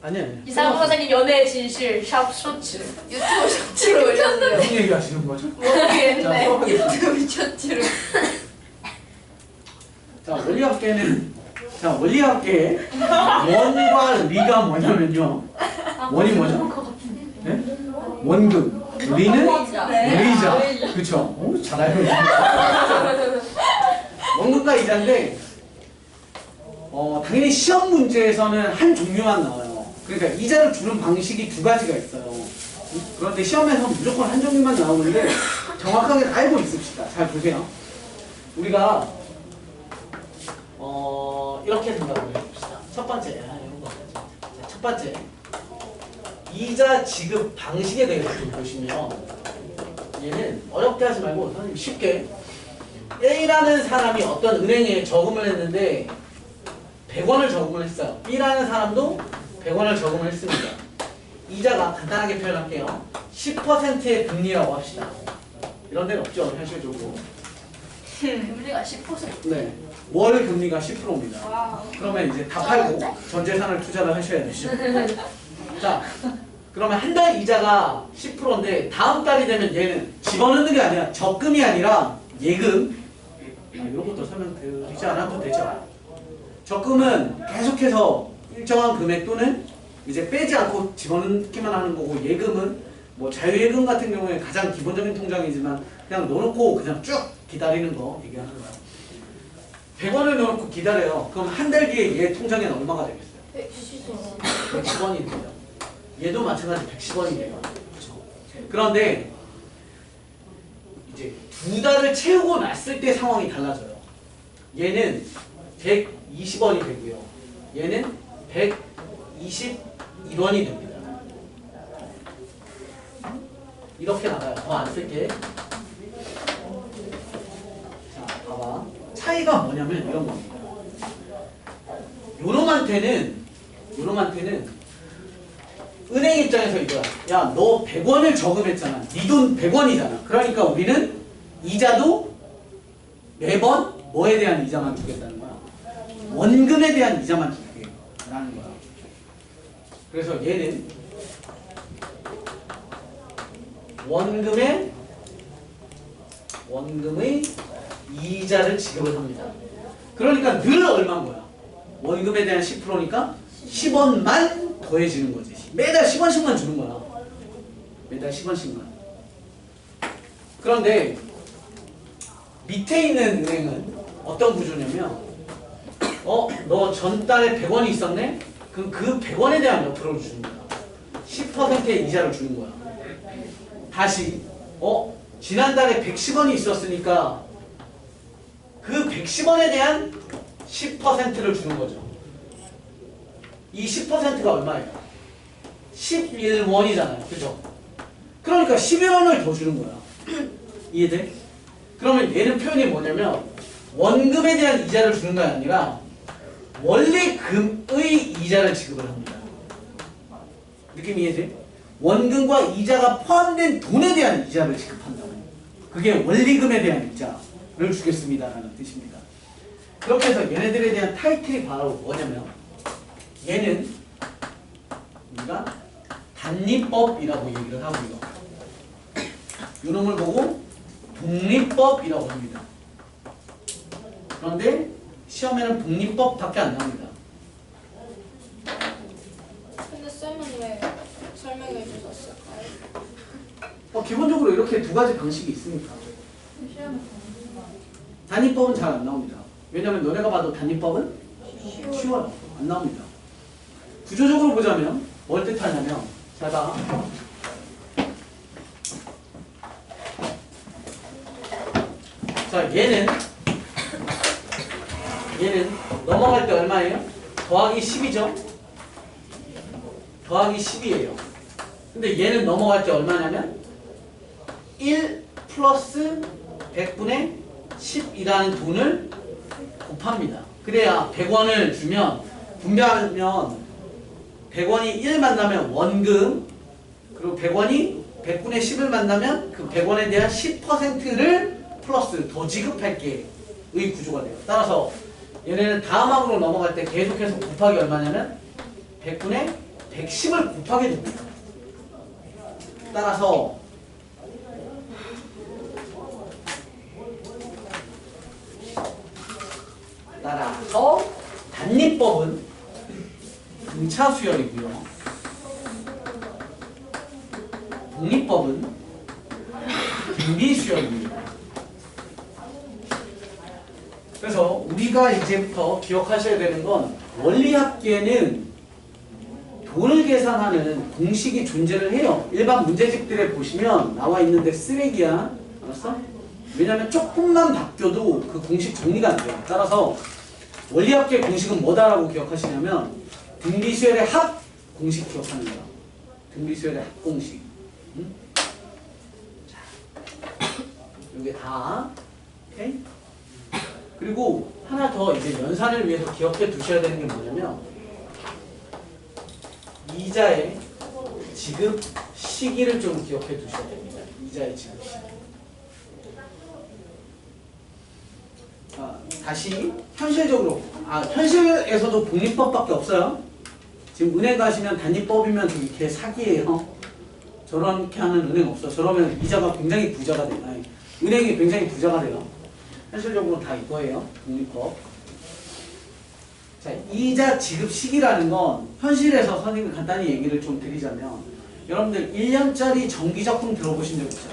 아니. 이상훈 선생님 연애의 진실 샵 쇼츠 유튜브 셔츠로 올렸어요. 무슨 얘기 하시는 거죠? 모르겠네. 자, 수업하겠습니다. 유튜브 셔츠로. 자, 원리학계의 원과 리가 뭐냐면요. 원이 뭐죠? 네? 원금. 리는 의자. 그쵸? 오, 잘 알고 있습니다. 원금과 이자인데, 당연히 시험 문제에서는 한 종류만 나와요. 그러니까 이자를 주는 방식이 두 가지가 있어요. 그런데 시험에서 무조건 한 종류만 나오는데 정확하게 알고 있읍시다. 잘 보세요. 우리가 이렇게 생각을 해봅시다. 첫 번째, 이런 거. 첫 번째, 이자 지급 방식에 대해서 좀 보시면 얘는 어렵게 하지 말고 선생님 쉽게 A라는 사람이 어떤 은행에 저금을 했는데 100원을 저금을 했어요. B라는 사람도 100원을 저금을 했습니다. 이자가 간단하게 표현할게요. 10%의 금리라고 합시다. 이런 데는 없죠, 현실적으로. 금리가 10%. 네. 월 금리가 10%입니다. 와우. 그러면 이제 다 팔고 전 재산을 투자를 하셔야 되죠. 자, 그러면 한 달 이자가 10%인데 다음 달이 되면 얘는 집어넣는 게 아니라 적금이 아니라 예금. 이런 것도 설명드리지 않아도 되죠. 적금은 계속해서 일정한 금액 또는 이제 빼지 않고 집어넣기만 하는 거고, 예금은 뭐 자유예금 같은 경우에 가장 기본적인 통장이지만 그냥 넣어놓고 그냥 쭉 기다리는 거 얘기하는 거야. 100원을 넣어놓고 기다려요. 그럼 한 달 뒤에 얘 통장에는 얼마가 되겠어요? 110원이 돼요. 얘도 마찬가지 110원이 돼요. 그렇죠? 그런데 이제 두 달을 채우고 났을 때 상황이 달라져요. 얘는 120원이 되고요. 얘는 121원이 됩니다. 이렇게 나가요. 더 안 쓸게. 자, 봐봐. 차이가 뭐냐면 이런 겁니다. 요놈한테는 은행 입장에서 이거야. 야, 너 100원을 저금했잖아. 네 돈 100원이잖아. 그러니까 우리는 이자도 매번 뭐에 대한 이자만 주겠다는 거야. 원금에 대한 이자만 줄게 라는 거야. 그래서 얘는 원금의 이자를 지급을 합니다. 그러니까 늘 얼마인 거야? 원금에 대한 10%니까 10원만 더해지는 거지. 매달 10원씩만 주는 거야. 매달 10원씩만. 그런데 밑에 있는 은행은 어떤 구조냐면 너 전달에 100원이 있었네? 그럼 그 100원에 대한 몇 프로를 주는 거야. 10%의 이자를 주는 거야. 다시 지난달에 110원이 있었으니까 그 110원에 대한 10%를 주는 거죠. 이 10%가 얼마예요? 11원이잖아요. 그죠? 그러니까 11원을 더 주는 거야. 이해돼? 그러면 얘는 표현이 뭐냐면 원금에 대한 이자를 주는 게 아니라 원리금의 이자를 지급을 합니다. 느낌 이해돼? 원금과 이자가 포함된 돈에 대한 이자를 지급한다고. 그게 원리금에 대한 이자를 주겠습니다라는 뜻입니다. 그렇게 해서 얘네들에 대한 타이틀이 바로 뭐냐면 얘는 우리가 단리법이라고 얘기를 하고요. 요놈을 보고 독립법이라고 합니다. 그런데 시험에는 독립법밖에 안 나옵니다. 근데 쌤은 왜 설명해 주셨을까요? 기본적으로 이렇게 두 가지 방식이 있으니까. 단위법은 잘 안 나옵니다. 왜냐면 너네가 봐도 단위법은 쉬워요. 안 나옵니다. 구조적으로 보자면 뭘 뜻하냐면, 잘 봐. 자, 얘는 넘어갈 때 얼마예요? 더하기 10이죠? 더하기 10이에요. 근데 얘는 넘어갈 때 얼마냐면 1 플러스 100분의 10이라는 돈을 곱합니다. 그래야 100원을 주면, 분배하면 100원이 1 만나면 원금, 그리고 100원이 100분의 10을 만나면 그 100원에 대한 10%를 플러스 더 지급할게 의 구조가 돼요. 따라서 얘네는 다음 항으로 넘어갈 때 계속해서 곱하기 얼마냐면 100분의 110을 곱하게 됩니다. 따라서 단리법은 등차 수열이고요. 독립법은 등비 수열입니다. 그래서 우리가 이제부터 기억하셔야 되는 건 원리합계에는 돈을 계산하는 공식이 존재를 해요. 일반 문제집들에 보시면 나와 있는데 쓰레기야. 알았어? 왜냐면 조금만 바뀌어도 그 공식 정리가 안 돼요. 따라서 원리합계 공식은 뭐다라고 기억하시냐면 등비수열의 합 공식 기억하는 거야. 등비수열의 합 공식. 응? 자, 이게 다. 오케이? 그리고 하나 더 이제 연산을 위해서 기억해 두셔야 되는 게 뭐냐면 이자의 지급 시기를 좀 기억해 두셔야 됩니다. 이자의 지급 시기. 다시 현실적으로 현실에서도 복리법밖에 없어요. 지금 은행 가시면 단위법이면 이렇게 사기예요. 저렇게 하는 은행 없어. 저러면 이자가 굉장히 부자가 돼요. 아니, 은행이 굉장히 부자가 돼요. 현실적으로 다 이거예요. 복리법. 자, 이자 지급 시기라는 건 현실에서 선생님이 간단히 얘기를 좀 드리자면 여러분들 1년짜리 정기적금 들어보신 적 있죠?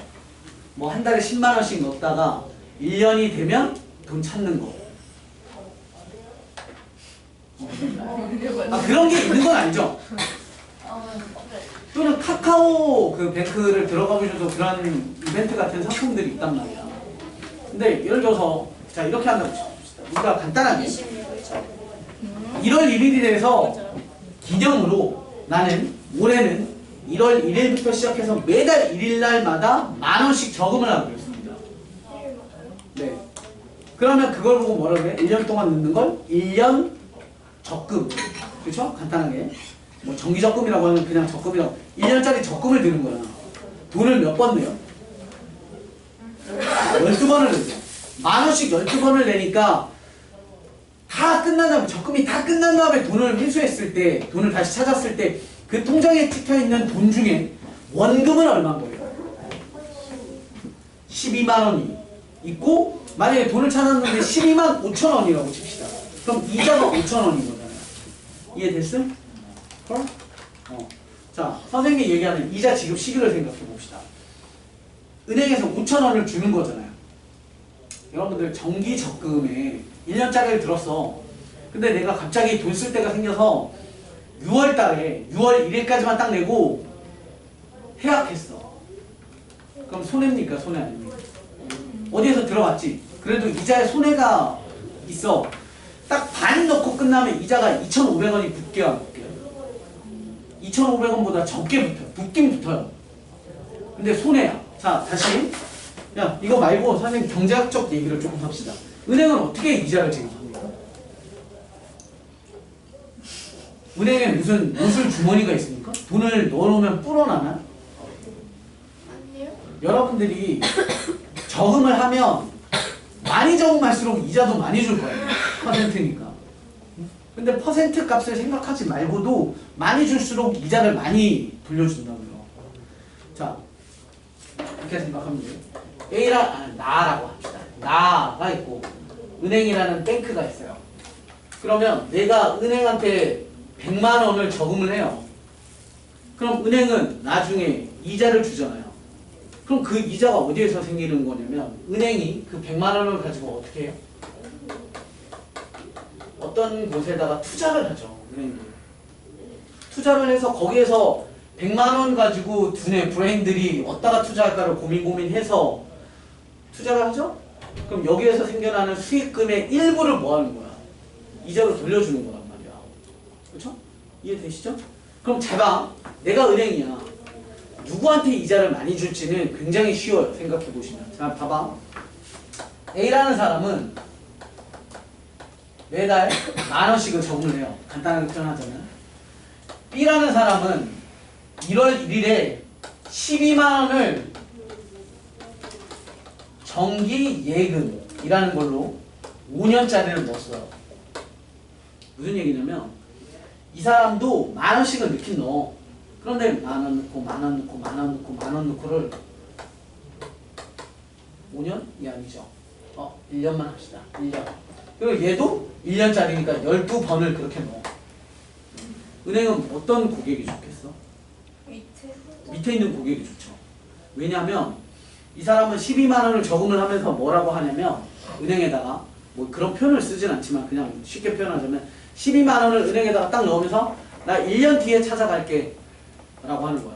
뭐 한 달에 10만 원씩 넣었다가 1년이 되면 돈 찾는 거. 그런 게 있는 건 아니죠? 또는 카카오 그 뱅크를 들어가 보셔서 그런 이벤트 같은 상품들이 있단 말이야. 근데 예를 들어서 자 이렇게 한다고 칩시다. 우리가 간단하게 1월 1일이 돼서 기념으로 나는 올해는 1월 1일부터 시작해서 매달 1일 날마다 10,000원씩 저금을 하기로 했습니다. 네. 그러면 그걸 보고 뭐라 그래? 1년 동안 넣는 걸 1년 적금. 그렇죠? 간단하게. 뭐 정기적금이라고 하면 그냥 적금이라고. 1년짜리 적금을 드는 거야. 돈을 몇 번 내요? 12번을 내죠. 10,000원씩 12번을 내니까 다 끝난 다음에 적금이 다 끝난 다음에 돈을 회수했을 때 돈을 다시 찾았을 때 그 통장에 찍혀있는 돈 중에 원금은 얼마인 거예요? 12만 원이 있고 만약에 돈을 찾았는데 12만 5천 원이라고 칩시다. 그럼 이자가 5천 원인 거잖아요. 이해됐음? 자, 선생님이 얘기하는 이자 지급 시기를 생각해 봅시다. 은행에서 5천 원을 주는 거잖아요. 여러분들 정기 적금에 1년짜리를 들었어. 근데 내가 갑자기 돈 쓸 때가 생겨서 6월 달에 6월 1일까지만 딱 내고 해약했어. 그럼 손해입니까? 손해 아닙니까? 어디에서 들어갔지? 그래도 이자에 손해가 있어. 딱 반 넣고 끝나면 이자가 2,500원이 붙게요, 안 붙게요? 2,500원보다 적게 붙어요. 붙긴 붙어요. 근데 손해야. 자, 다시. 야, 이거 말고 선생님 경제학적 얘기를 조금 합시다. 은행은 어떻게 이자를 지급합니까? 은행에 무슨 무술 주머니가 있습니까? 돈을 넣어놓으면 불어나나? 아니요. 여러분들이 저금을 하면 많이 저금할수록 이자도 많이 줄 거예요. 퍼센트니까. 근데 퍼센트 값을 생각하지 말고도 많이 줄수록 이자를 많이 돌려준다고요. 자, 이렇게 생각하면 돼요. 나라고 합시다. 나가 있고 은행이라는 뱅크가 있어요. 그러면 내가 은행한테 100만 원을 저금을 해요. 그럼 은행은 나중에 이자를 주잖아요. 그럼 그 이자가 어디에서 생기는 거냐면 은행이 그 100만 원을 가지고 어떻게 해요? 어떤 곳에다가 투자를 하죠. 은행이. 투자를 해서 거기에서 100만 원 가지고 두뇌 브레인들이 어디다가 투자할까를 고민해서 투자를 하죠? 그럼 여기에서 생겨나는 수익금의 일부를 뭐 하는 거야? 이자로 돌려주는 거란 말이야. 그렇죠? 이해되시죠? 그럼 제가 내가 은행이야. 누구한테 이자를 많이 줄지는 굉장히 쉬워요. 생각해 보시면. 자, 봐봐. A라는 사람은 매달 10,000원씩을 저금을 해요. 간단하게 표현하자면. B라는 사람은 1월 1일에 12만 원을 정기 예금이라는 걸로 5년짜리를 넣었어요. 무슨 얘기냐면 이 사람도 10,000원씩을 넣긴 넣어. 그런데 10,000원 넣고 10,000원 넣고 10,000원 넣고 10,000원 넣고를 5년이 아니죠. 1년만 합시다. 1년. 그리고 얘도 1년짜리니까 12번을 그렇게 넣어. 은행은 어떤 고객이 좋겠어? 밑에 있는 고객이 좋죠. 왜냐하면 이 사람은 12만 원을 저금을 하면서 뭐라고 하냐면 은행에다가 뭐 그런 표현을 쓰진 않지만 그냥 쉽게 표현하자면 12만 원을 은행에다가 딱 넣으면서 나 1년 뒤에 찾아갈게 라고 하는 거야.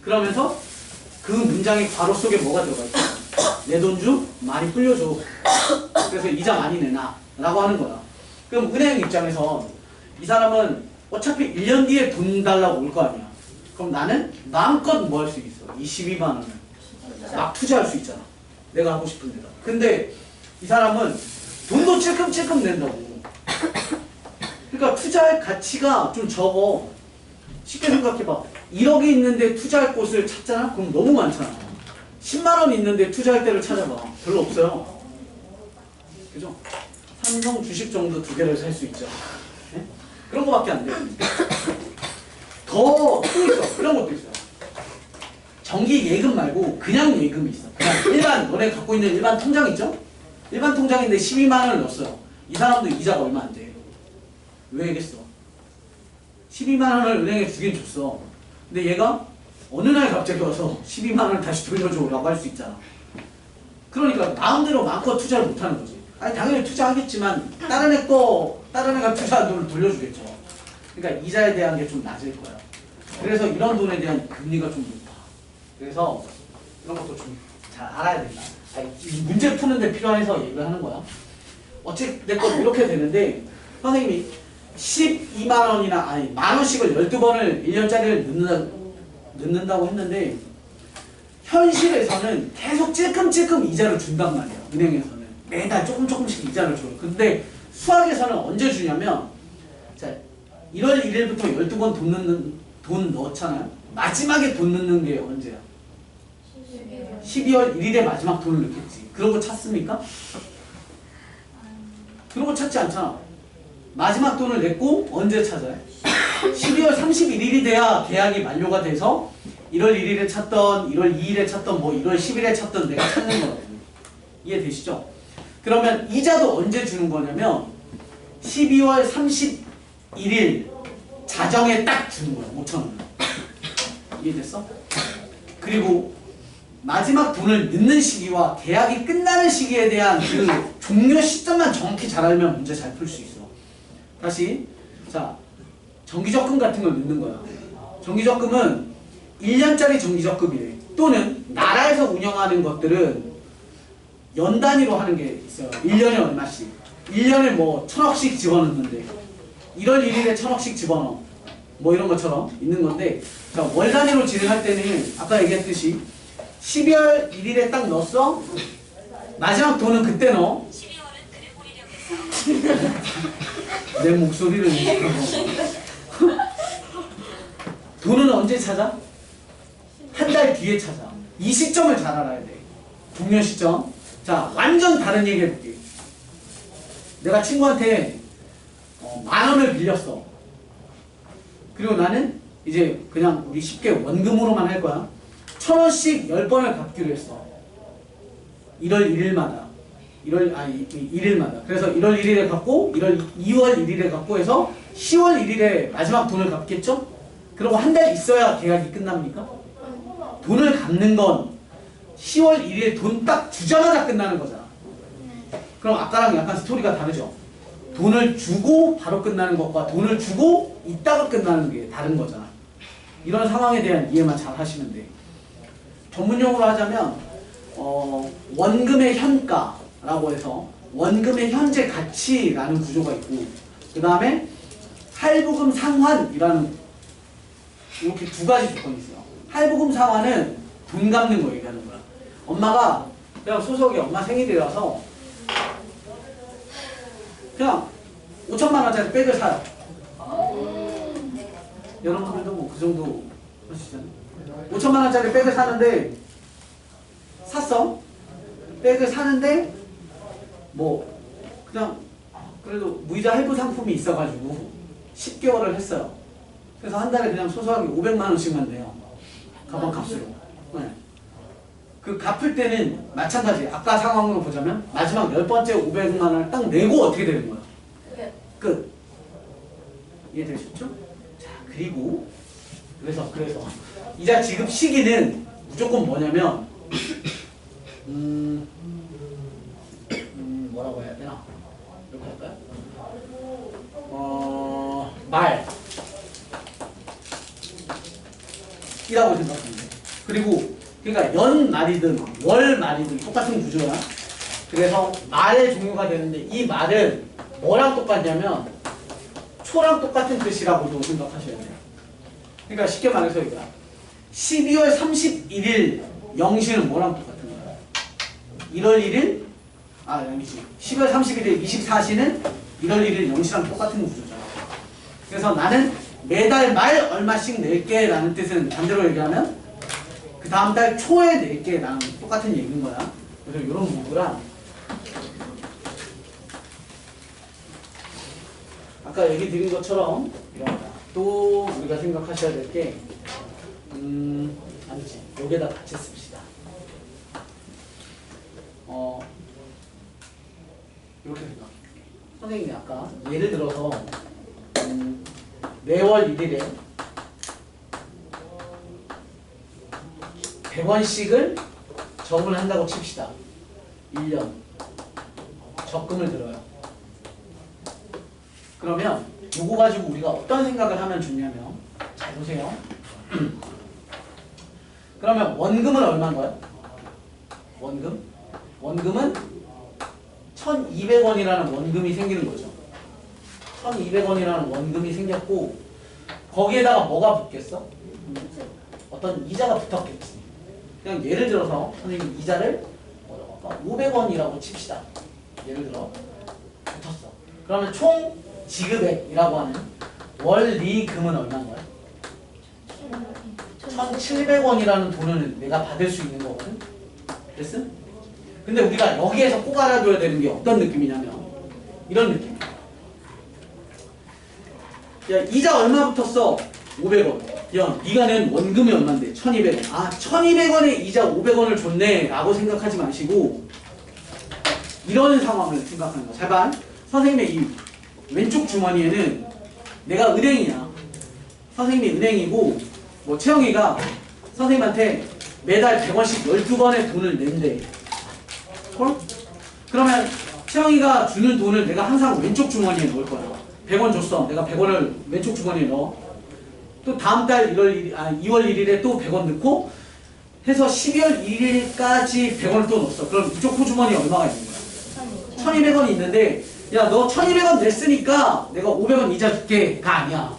그러면서 그 문장의 괄호 속에 뭐가 들어가 있어? 내 돈 주 많이 불려줘. 그래서 이자 많이 내놔 라고 하는 거야. 그럼 은행 입장에서 이 사람은 어차피 1년 뒤에 돈 달라고 올 거 아니야. 그럼 나는 마음껏 뭐 할 수 있어? 이 12만 원을 막 투자할 수 있잖아. 내가 하고 싶은 데다. 근데 이 사람은 돈도 찔끔찔끔 낸다고. 그러니까 투자할 가치가 좀 적어. 쉽게 생각해봐. 1억이 있는데 투자할 곳을 찾잖아? 그럼 너무 많잖아. 10만 원 있는데 투자할 때를 찾아봐. 별로 없어요. 그죠? 삼성 주식 정도 2개를 살 수 있죠. 네? 그런 거밖에 안 돼. 또 있어. 그런 것도 있어요. 정기 예금 말고 그냥 예금이 있어. 그냥 일반 너네 갖고 있는 일반 통장 있죠? 일반 통장인데 12만 원을 넣었어요. 이 사람도 이자가 얼마 안 돼. 왜겠어? 12만 원을 은행에 주긴 줬어. 근데 얘가 어느 날 갑자기 와서 12만 원을 다시 돌려줘라고 할 수 있잖아. 그러니까 마음대로 마음껏 투자를 못하는 거지. 아니 당연히 투자하겠지만 다른 애가 투자한 돈을 돌려주겠죠. 그러니까 이자에 대한 게 좀 낮을 거야. 그래서 이런 돈에 대한 금리가 좀 높아. 그래서 이런 것도 좀 잘 알아야 된다. 이 문제 푸는데 필요해서 얘기를 하는 거야. 어찌됐건 이렇게 되는데 선생님이 12만 원이나 아니 만 원씩을 12번을 1년짜리를 넣는다고 했는데 현실에서는 계속 찔끔찔끔 이자를 준단 말이야. 은행에서는 매달 조금씩 이자를 줘요. 근데 수학에서는 언제 주냐면 자 1월 1일부터 12번 돈 넣잖아요. 마지막에 돈 넣는 게 언제야? 12월 1일에 마지막 돈을 넣겠지. 그런 거 찾습니까? 그런 거 찾지 않잖아. 마지막 돈을 냈고 언제 찾아요? 12월 31일이 돼야 계약이 만료가 돼서 1월 1일에 찾던 1월 2일에 찾던 뭐 1월 10일에 찾던 내가 찾는 거거든요. 이해되시죠? 그러면 이자도 언제 주는 거냐면 12월 31일 자정에 딱 주는 거야. 5,000원. 이해됐어? 그리고 마지막 돈을 넣는 시기와 계약이 끝나는 시기에 대한 그 종료 시점만 정확히 잘 알면 문제 잘 풀 수 있어. 다시 자 정기적금 같은 걸 넣는 거야. 정기적금은 1년짜리 정기적금이래. 또는 나라에서 운영하는 것들은 연 단위로 하는 게 있어요. 1년에 얼마씩. 1년에 뭐 1,000억씩 집어넣는데 1월 1일에 1,000억씩 집어넣어. 뭐 이런 것처럼 있는 건데 자, 월 단위로 진행할 때는 아까 얘기했듯이 12월 1일에 딱 넣었어. 마지막 돈은 그때 넣어. 12월은 그래 보리려고 했어. 내 목소리를 돈은 언제 찾아? 한 달 뒤에 찾아. 이 시점을 잘 알아야 돼. 종료 시점. 자, 완전 다른 얘기 해볼게. 내가 친구한테 10,000원을 빌렸어. 그리고 나는 이제 그냥 우리 쉽게 원금으로만 할 거야. 1,000원씩 10번을 갚기로 했어. 1월 1일마다. 1일마다. 그래서 1월 1일에 갚고 2월 1일에 갚고 해서 10월 1일에 마지막 돈을 갚겠죠? 그리고 한 달 있어야 계약이 끝납니까? 돈을 갚는 건 10월 1일 돈 딱 주자마자 끝나는 거잖아. 그럼 아까랑 약간 스토리가 다르죠? 돈을 주고 바로 끝나는 것과 돈을 주고 있다가 끝나는 게 다른 거잖아. 이런 상황에 대한 이해만 잘 하시면 돼. 전문용어로 하자면 원금의 현가라고 해서 원금의 현재 가치라는 구조가 있고 그 다음에 할부금 상환이라는 이렇게 두 가지 조건이 있어요. 할부금 상환은 돈 갚는 거 얘기하는 거야. 엄마가 그냥 소속이 엄마 생일이라서 그냥 5천만 원짜리 백을 사요. 여러분들도 뭐 그 정도 하시잖아요. 5천만 원짜리 백을 사는데 샀어. 백을 사는데 뭐 그냥 그래도 무이자 할부 상품이 있어가지고 10개월을 했어요. 그래서 한 달에 그냥 소소하게 500만 원씩만 내요. 가방 값으로. 네. 그 갚을 때는 마찬가지. 아까 상황으로 보자면 마지막 10번째 500만 원을 딱 내고 어떻게 되는 거야? 끝. 이해되셨죠? 자, 그리고 그래서 이자 지급 시기는 무조건 뭐냐면 뭐라고 해야 되나? 이렇게 할까요? 말이라고 생각하면 돼. 그리고 그러니까 연 말이든 월 말이든 똑같은 구조야. 그래서 말의 종류가 되는데 이 말은 뭐랑 똑같냐면 초랑 똑같은 뜻이라고도 생각하셔야 돼요. 그러니까 쉽게 말해서 이거야. 12월 31일 0시는 뭐랑 똑같은 거야? 1월 1일? 아니지. 12월 31일 24시는 1월 1일 0시랑 똑같은 구조잖아. 그래서 나는 매달 말 얼마씩 낼게 라는 뜻은 반대로 얘기하면 그 다음 달 초에 낼게 라는 똑같은 얘기인 거야. 그래서 이런 문구랑 아까 얘기 드린 것처럼 이런 거야. 또 우리가 생각하셔야 될 게 아니지. 여기에다 같이 씁시다. 이렇게 생각해. 선생님이 아까 예를 들어서 매월 1일에 100원씩을 적금을 한다고 칩시다. 1년 적금을 들어요. 그러면 이거 가지고 우리가 어떤 생각을 하면 좋냐면 잘 보세요. 그러면 원금은 얼마인 거예요? 원금은 1200원이라는 원금이 생기는 거죠. 1200원이라는 원금이 생겼고 거기에다가 뭐가 붙겠어? 어떤 이자가 붙었겠지. 그냥 예를 들어서 선생님 이자를 500원이라고 칩시다. 예를 들어 붙었어. 그러면 총 지급액이라고 하는 원리금은 얼마인 거야? 1700원이라는 돈을 내가 받을 수 있는 거거든? 됐어? 근데 우리가 여기에서 꼭 알아둬야 되는 게 어떤 느낌이냐면 이런 느낌. 야, 이자 얼마 붙었어? 500원. 야, 네가 낸 원금이 얼만데? 1200원. 아, 1200원에 이자 500원을 줬네 라고 생각하지 마시고 이런 상황을 생각하는 거야. 잘 봐. 선생님의 이 왼쪽 주머니에는 내가 은행이야. 선생님이 은행이고 뭐 채영이가 선생님한테 매달 100원씩 12번의 돈을 낸대. 그러면 채영이가 주는 돈을 내가 항상 왼쪽 주머니에 넣을 거야. 100원 줬어. 내가 100원을 왼쪽 주머니에 넣어. 또 다음 달 2월 1일에 또 100원 넣고 해서 12월 1일까지 100원을 또 넣었어. 그럼 이쪽 호주머니에 얼마가 있는 거야? 1200원이 있는데 야, 너 1200원 냈으니까 내가 500원 이자 줄게가 아니야.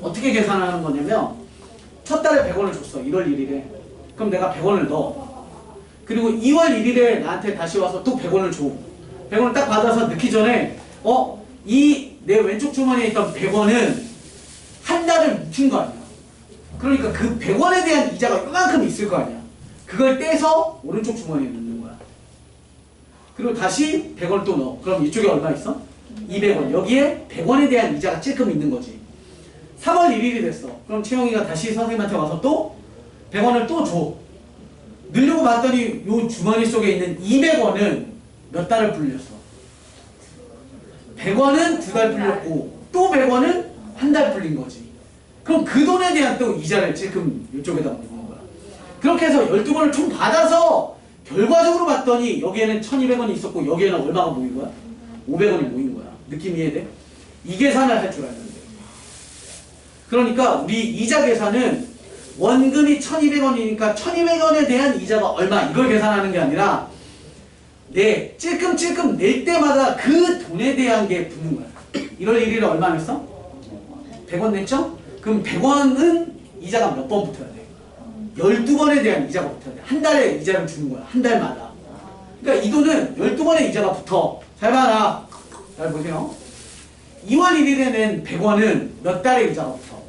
어떻게 계산하는 거냐면 첫 달에 100원을 줬어. 1월 1일에. 그럼 내가 100원을 넣어. 그리고 2월 1일에 나한테 다시 와서 또 100원을 줘. 100원을 딱 받아서 넣기 전에 이 내 왼쪽 주머니에 있던 100원은 한 달을 묵힌 거 아니야. 그러니까 그 100원에 대한 이자가 이만큼 있을 거 아니야. 그걸 떼서 오른쪽 주머니에 넣는 거야. 그리고 다시 100원 또 넣어. 그럼 이쪽에 얼마 있어? 200원. 여기에 100원에 대한 이자가 찔끔 있는 거지. 3월 1일이 됐어. 그럼 채영이가 다시 선생님한테 와서 또 100원을 또 줘. 늘려고 봤더니 요 주머니 속에 있는 200원은 몇 달을 불렸어? 100원은 2달 불렸고 또 100원은 한 달 불린 거지. 그럼 그 돈에 대한 또 이자를 찔끔 이쪽에다 넣는 거야. 그렇게 해서 12번을 총 받아서 결과적으로 봤더니 여기에는 1200원이 있었고 여기에는 얼마가 모인 거야? 500원이 모인 거야. 느낌 이해돼? 이 계산을 할 줄 알아야 돼. 그러니까 우리 이자 계산은 원금이 1200원이니까 1200원에 대한 이자가 얼마 이걸 계산하는 게 아니라 내 찔끔찔끔 낼 때마다 그 돈에 대한 게 붙는 거야. 1월 1일에 얼마 냈어? 100원 냈죠? 그럼 100원은 이자가 몇 번 붙어야 돼? 12번에 대한 이자가 붙어야 돼. 한 달에 이자를 주는 거야. 한 달마다. 그러니까 이 돈은 12번의 이자가 붙어. 잘 봐라. 잘 보세요. 2월 1일에 낸 100원은 몇 달의 이자가 붙어?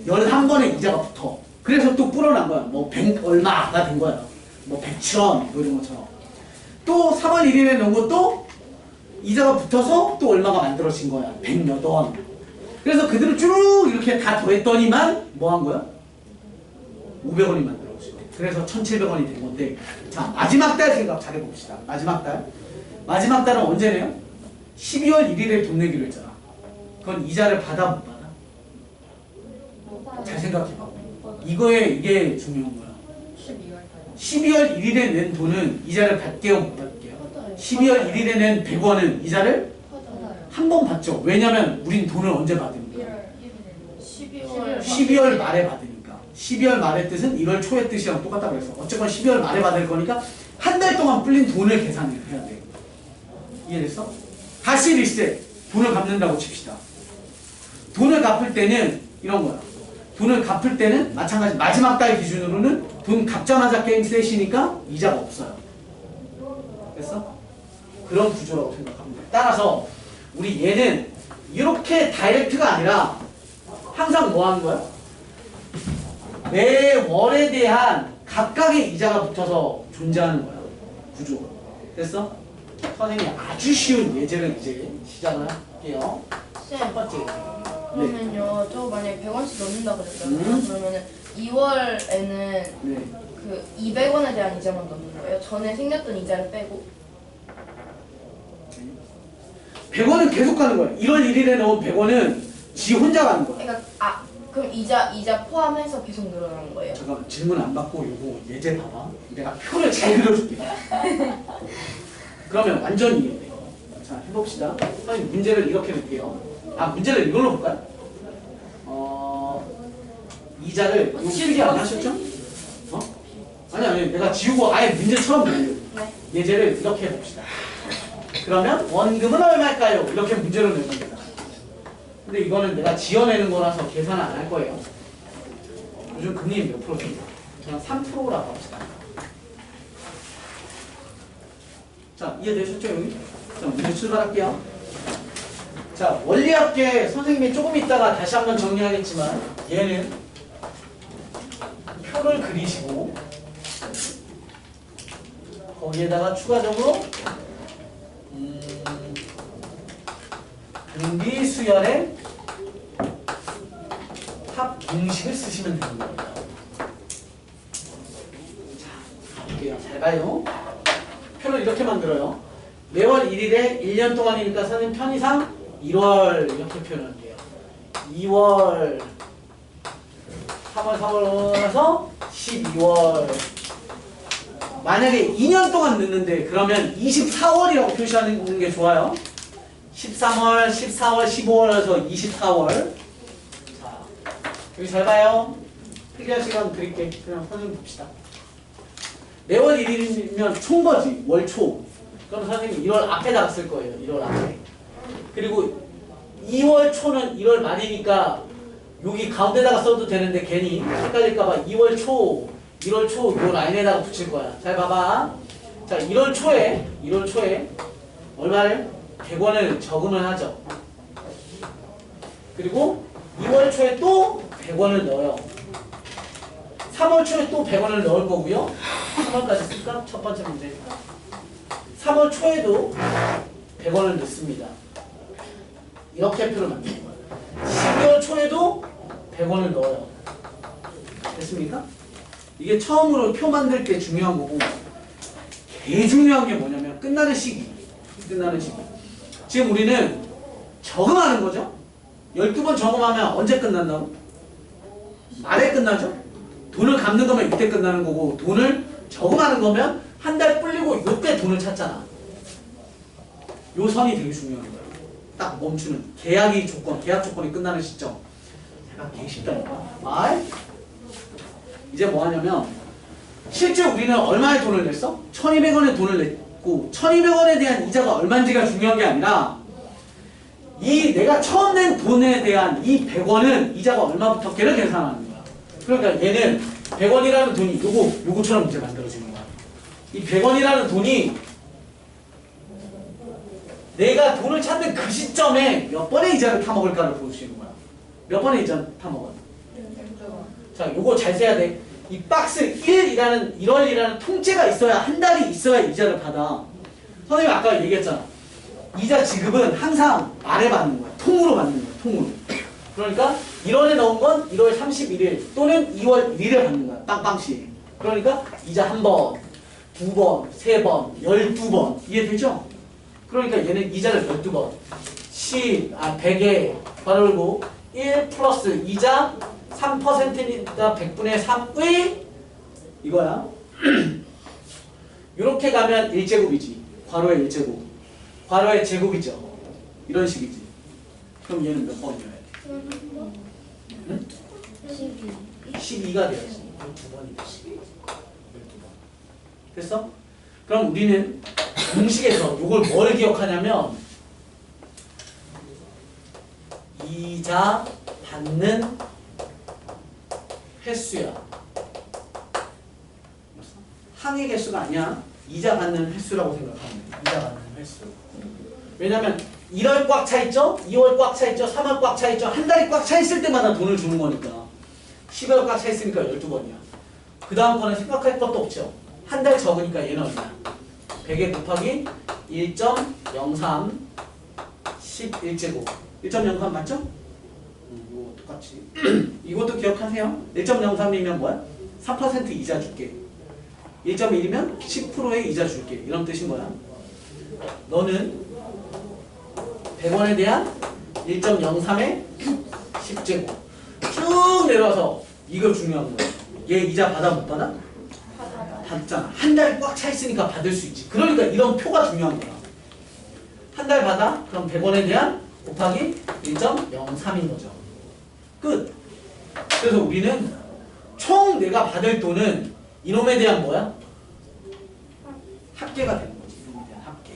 11번의 이자가 붙어. 그래서 또 불어난 거야. 뭐 100 얼마가 된 거야. 뭐 107원 뭐 이런 것처럼. 또 3월 1일에 넣은 것도 이자가 붙어서 또 얼마가 만들어진 거야. 100몇 원. 그래서 그대로 쭉 이렇게 다 더했더니만 뭐 한 거야? 500원이 만들어졌어요. 그래서 1,700원이 된 건데, 자, 마지막 달 생각 잘 해봅시다. 마지막 달. 마지막 달은 언제네요? 12월 1일에 돈 내기로 했잖아. 그건 이자를 받아 못 받아? 잘 생각해봐. 이게 중요한 거야. 12월 1일에 낸 돈은 이자를 받게요, 못 받게요? 12월 1일에 낸 100원은 이자를 한 번 받죠. 왜냐면 우린 돈을 언제 받으니까? 12월 말에 받으니까. 12월 말의 뜻은 1월 초의 뜻이랑 똑같다 그랬어. 어쨌건 12월 말에 받을 거니까 한 달 동안 불린 돈을 계산을 해야 돼. 이해됐어? 다시 리셋. 돈을 갚는다고 칩시다. 돈을 갚을 때는 이런 거야. 돈을 갚을 때는 마찬가지 마지막 달 기준으로는 돈 갚자마자 게임 셋이니까 이자가 없어요. 됐어? 그런 구조라고 생각합니다. 따라서 우리 얘는 이렇게 다이렉트가 아니라 항상 뭐 하는 거야? 매 월에 대한 각각의 이자가 붙어서 존재하는 거야. 구조. 됐어? 선생님이 아주 쉬운 예제를 이제 시작을 할게요. 첫 번째. 그러면요, 저 만약에 100원씩 넣는다 그랬잖아요. 그러면은 2월에는 네. 그 200원에 대한 이자만 넣는 거예요? 전에 생겼던 이자를 빼고? 100원은 계속 가는 거야. 1월 1일에 넣은 100원은 지 혼자 가는 거야. 그러니까 그럼 이자 포함해서 계속 늘어나는 거예요? 잠깐만, 질문 안 받고 요거 예제 봐봐. 내가 표를 잘 그려줄게. 그러면 완전히 이해돼요. 자, 해봅시다. 선생님 문제를 이렇게 낼게요. 문제를 이걸로 볼까요? 이자를 이거 필기 안 하셨죠? 아니 내가 지우고 아예 문제처럼 내려요. 네. 예제를 이렇게 해봅시다. 그러면 원금은 얼마일까요? 이렇게 문제를 내는 겁니다. 근데 이거는 내가 지어내는 거라서 계산을 안 할 거예요. 요즘 금리 몇 프로입니까? 그냥 3%라고 합시다. 자, 이해되셨죠, 여기? 자, 문제 출발할게요. 자, 원리학계 선생님이 조금 있다가 다시 한번 정리하겠지만 얘는 표를 그리시고 거기에다가 추가적으로 분비 수열의 합 공식을 쓰시면 되는 겁니다. 자, 볼게요. 잘 봐요. 표를 이렇게 만들어요. 매월 1일에 1년 동안이니까 선생님 편의상 1월 이렇게 표현할게요. 2월, 3월, 4월에서 12월. 만약에 2년 동안 넣는데 그러면 24월이라고 표시하는 게 좋아요. 13월, 14월, 15월에서 24월. 자, 여기 잘 봐요. 필기할 시간 드릴게. 그냥 선생님 봅시다. 매월 1일이면 초인 거지. 월초. 그럼 선생님이 1월 앞에다가 쓸 거예요. 1월 앞에. 그리고 2월 초는 1월 말이니까 여기 가운데다가 써도 되는데 괜히 헷갈릴까봐 2월 초, 1월 초 요 라인에다가 붙일 거야. 잘 봐봐. 자, 1월 초에 얼마를? 100원을 저금을 하죠. 그리고 2월 초에 또 100원을 넣어요. 3월 초에 또 100원을 넣을 거고요. 3월까지 쓸까? 첫 번째 문제. 3월 초에도 100원을 넣습니다. 이렇게 표를 만드는 거예요. 12월 초에도 100원을 넣어요. 됐습니까? 이게 처음으로 표 만들 때 중요한 거고, 개 중요한 게 뭐냐면 끝나는 시기. 지금 우리는 저금하는 거죠. 12번 저금하면 언제 끝난다고? 말에 끝나죠. 돈을 갚는 거면 이때 끝나는 거고, 돈을 저금하는 거면 한 달 불리고 이때 돈을 찾잖아. 요 선이 되게 중요한 거예요. 딱 멈추는 계약 조건이 끝나는 시점. 제가 개 쉽다니까. 이제 뭐 하냐면 실제 우리는 얼마의 돈을 냈어? 1200원의 돈을 냈고 1200원에 대한 이자가 얼마인지가 중요한 게 아니라 이 내가 처음 낸 돈에 대한 이 100원은 이자가 얼마부터 걔를 계산하는 거야. 그러니까 얘는 100원이라는 돈이 요거처럼 이제 만들어지는 거야. 이 100원이라는 돈이 내가 돈을 찾는 그 시점에 몇 번의 이자를 타먹을까를 볼 수 있는 거야. 몇 번의 이자 타먹어? 자, 요거 잘 세야 돼. 이 박스 1월이라는 통째가 있어야 한 달이 있어야 이자를 받아. 선생님이 아까 얘기했잖아. 이자 지급은 항상 말에 받는 거야. 통으로 받는 거야. 통으로. 그러니까 1월에 넣은 건 1월 31일 또는 2월 1일에 받는 거야. 빵빵씩. 그러니까 이자 한 번, 두 번, 세 번, 12번. 이해되죠? 그러니까 얘는 이자를 12번. 100에 괄호 열고 1 플러스 이자 3%니까 100분의 3의 이거야. 이렇게 가면 1제곱이지. 괄호의 1제곱. 괄호의 제곱이죠. 이런 식이지. 그럼 얘는 몇 번이어야 돼? 응? 12가 돼야지. 12번이지. 12번. 됐어? 그럼 우리는 공식에서 이걸 뭘 기억하냐면 이자 받는 횟수야. 항의 개수가 아니야. 이자 받는 횟수라고 생각하면 돼. 이자 받는 횟수. 왜냐면 1월 꽉 차 있죠? 2월 꽉 차 있죠? 3월 꽉 차 있죠? 한 달이 꽉 차 있을 때마다 돈을 주는 거니까. 12월 꽉 차 있으니까 12번이야. 그 다음 거는 생각할 것도 없죠. 한 달 적으니까 얘는 얼마야? 100에 곱하기 1.03 11제곱 1.03 맞죠? 이거 똑같이 이것도 기억하세요. 1.03이면 뭐야? 3% 이자 줄게. 1.1이면 10%의 이자 줄게. 이런 뜻인 거야. 너는 100원에 대한 1.03의 10제곱 쭉 내려와서 이거 중요한 거야. 얘 이자 받아 못 받아? 받잖아. 한 달이 꽉 차 있으니까 받을 수 있지. 그러니까 이런 표가 중요한 거야. 한 달 받아? 그럼 100원에 대한 곱하기 1.03인 거죠. 끝. 그래서 우리는 총 내가 받을 돈은 이놈에 대한 뭐야? 합계가 되는 거지. 이놈에 대한 합계.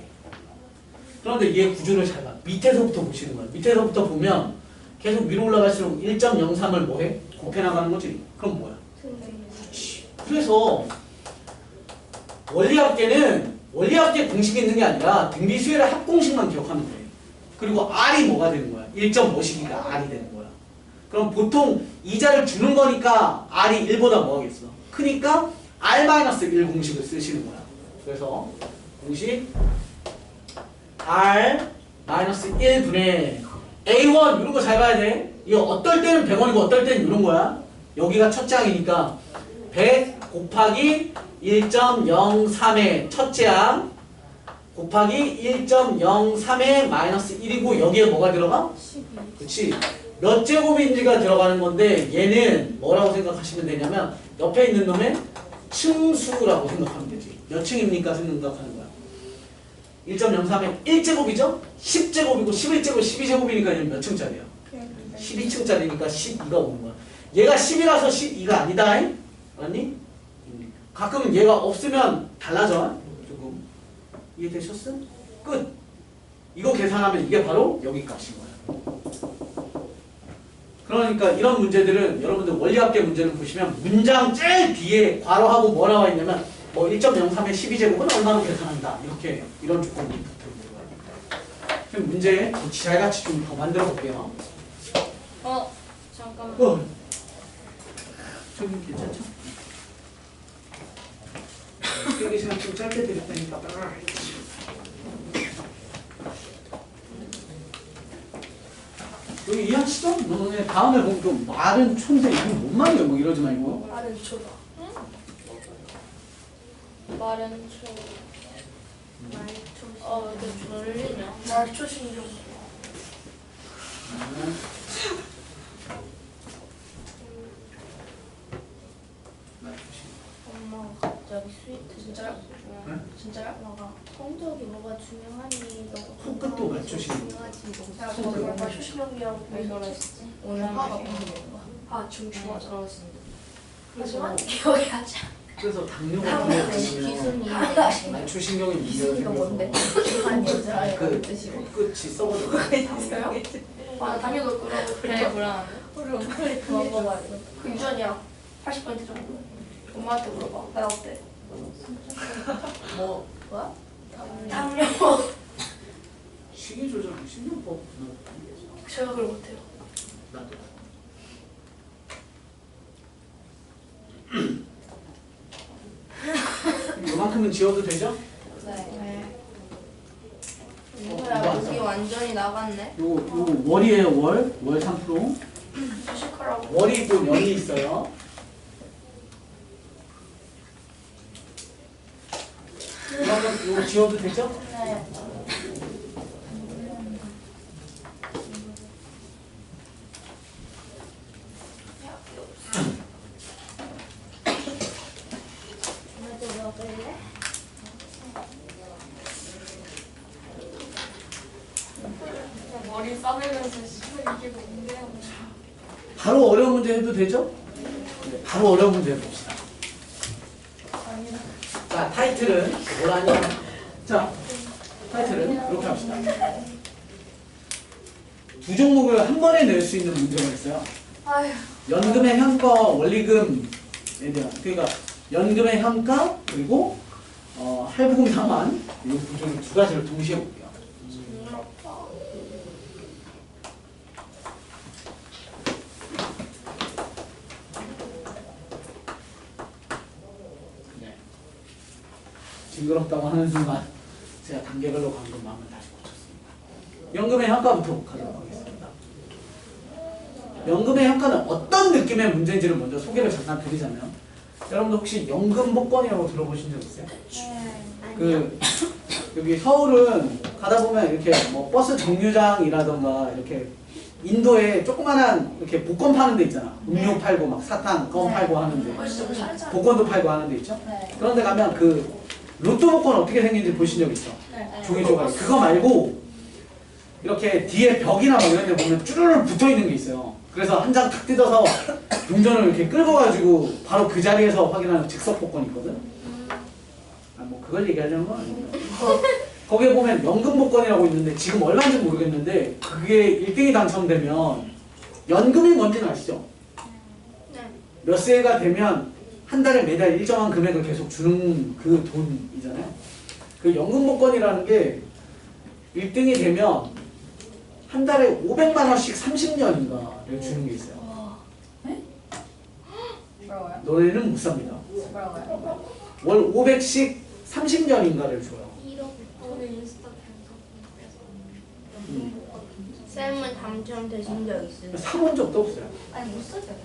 그런데 얘 구조를 잘 봐. 밑에서부터 보시는 거야. 밑에서부터 보면 계속 위로 올라갈수록 1.03을 뭐해? 곱해 나가는 거지. 그럼 뭐야? 그래서 원리합계 공식이 있는 게 아니라 등비수열의 합공식만 기억하면 돼. 그리고 R이 뭐가 되는 거야? 1.5씩이니까 R이 되는 거야. 그럼 보통 이자를 주는 거니까 R이 1보다 뭐 하겠어? 크니까 R-1 공식을 쓰시는 거야. 그래서 공식 R-1분의 A1 이런 거 잘 봐야 돼. 이거 어떨 때는 100원이고 어떨 때는 이런 거야. 여기가 첫째 항이니까 100 곱하기 1.03의 첫째 항 곱하기 1.03의 마이너스 1이고 여기에 뭐가 들어가? 12. 그치? 몇 제곱인지가 들어가는 건데 얘는 뭐라고 생각하시면 되냐면 옆에 있는 놈의 층수라고 생각하면 되지. 몇 층입니까? 생각하는 거야. 1.03의 1제곱이죠? 10제곱이고 11제곱, 12제곱이니까 얘는 몇 층짜리야? 12층짜리니까 12가 오는 거야. 얘가 10이라서 12가 아니다. 알았니? 가끔은 얘가 없으면 달라져. 조금. 이해되셨어? 끝. 이거 계산하면 이게 바로 여기 값인 거야. 그러니까 이런 문제들은 여러분들 원리합계 문제를 보시면 문장 제일 뒤에 괄호하고 뭐 나와 있냐면 뭐 1.03의 12제곱은 얼마로 계산한다. 이렇게 이런 조건이 붙어 있는 거야. 그럼 문제 지랄같이 좀 더 만들어 볼게요. 잠깐만. 저기 괜찮죠? 여기 시간 좀 짧게 드릴 테니까. 여기 이해하시죠? 너네 다음에 보면 좀 말은 촌데 이거 못 말이야 뭐 이러지 말고. 말은 초다. 말은 초. 근데 졸리냐? 말초 신경. 엄마가 갑자기 스위트 진짜요? 네? 진짜요? 엄마가 성적이 뭐가 중요하니 너가 손끝도 맞추시는 중요하지 제가 뭐 저를 말초 신경이라고 왜 그랬지? 오늘 화가 공부인가? 아 중추하죠. 하지만 기억이 나지 그래서 당뇨 같은 거 기순이 있으면 말초신경이 기순이가 뭔데? 한 여자애 그 뜻이고 끝이 썩어져. 있어요? 아 당연히 그러고 그래 불안한데? 그럼 빨리 그만 먹어야 돼. 그 유전이야. 80% 정도. 엄마한테 물어봐. 나 어때? 뭐야? 당뇨. 식이 조절 신경법. 제가 그걸 못해요. 나도. 이만큼은 지워도 되죠? 네. 이거 뭐야 목이 완전히 나갔네. 요거 월이에요 월 3%. 월이 있고 년이 있어요. 그러면 이거 지워도 되죠? 네. 머리 싸매면서 씨발 이게 뭔데요? 바로 어려운 문제 해도 되죠? 네, 바로 어려운 문제 해봅시다. 자, 타이틀은 뭐라냐? 자, 타이틀은 이렇게 합시다. 두 종목을 한 번에 낼 수 있는 문제가 있어요. 아휴. 연금의 현가와 원리금에 대한, 그러니까 연금의 현가 그리고 할부금 상환 이 구조를 두 가지를 동시에 볼게요. 네. 징그럽다고 하는 순간 제가 단계별로 간 건 마음을 다시 고쳤습니다. 연금의 현가부터 가도록 하겠습니다. 연금의 현가는 어떤 느낌의 문제인지를 먼저 소개를 잠깐 드리자면, 여러분들 혹시 연금 복권이라고 들어보신 적 있어요? 그 여기 서울은 가다 보면 이렇게 뭐 버스 정류장이라던가 이렇게 인도에 조그만한 이렇게 복권 파는 데 있잖아. 음료 팔고 막 사탕 껌 팔고 하는데, 복권도 팔고 하는 데 있죠. 그런 데 가면 그 로또 복권 어떻게 생긴지 보신 적 있죠? 종이 조각. 그거 말고 이렇게 뒤에 벽이나 막 이런 데 보면 쭈르르 붙어 있는 게 있어요. 그래서 한 장 탁 뜯어서 동전을 이렇게 끌고 가지고 바로 그 자리에서 확인하는 즉석 복권이 있거든. 아, 뭐 그걸 얘기하려는 건 아니에요. 거기에 보면 연금 복권이라고 있는데 지금 얼마인지 모르겠는데 그게 1등이 당첨되면 연금이 뭔지는 아시죠? 몇 세가 되면 한 달에 매달 일정한 금액을 계속 주는 그 돈이잖아요. 그 연금 복권이라는 게 1등이 되면 한 달에 500만 원씩 30년인가를 주는 게 있어요. 뭐라고요? 너네는 못 삽니다. 뭐라고요? 월 500씩 30년인가를 줘요. 오늘 인스타 쌤은 당첨되신 적 있으세요? 사본 적도 없어요. 아니 못 쓰죠.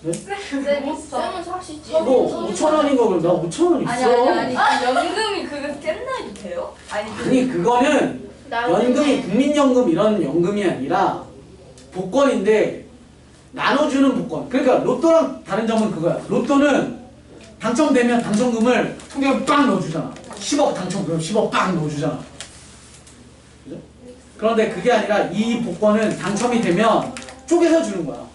네? 쌤못 써. 쌤은 사시지. 뭐 5,000원인 거 그럼 나 5,000원 있어. 아 연금이 그거 깻나도 돼요? 아니 그거는 연금이 국민연금 이런 연금이 아니라 복권인데 나눠주는 복권. 그러니까 로또랑 다른 점은 그거야. 로또는 당첨되면 당첨금을 통장에 빵 넣어주잖아. 10억 당첨금 10억 빵 넣어주잖아. 그죠? 그런데 그게 아니라 이 복권은 당첨이 되면 쪼개서 주는 거야.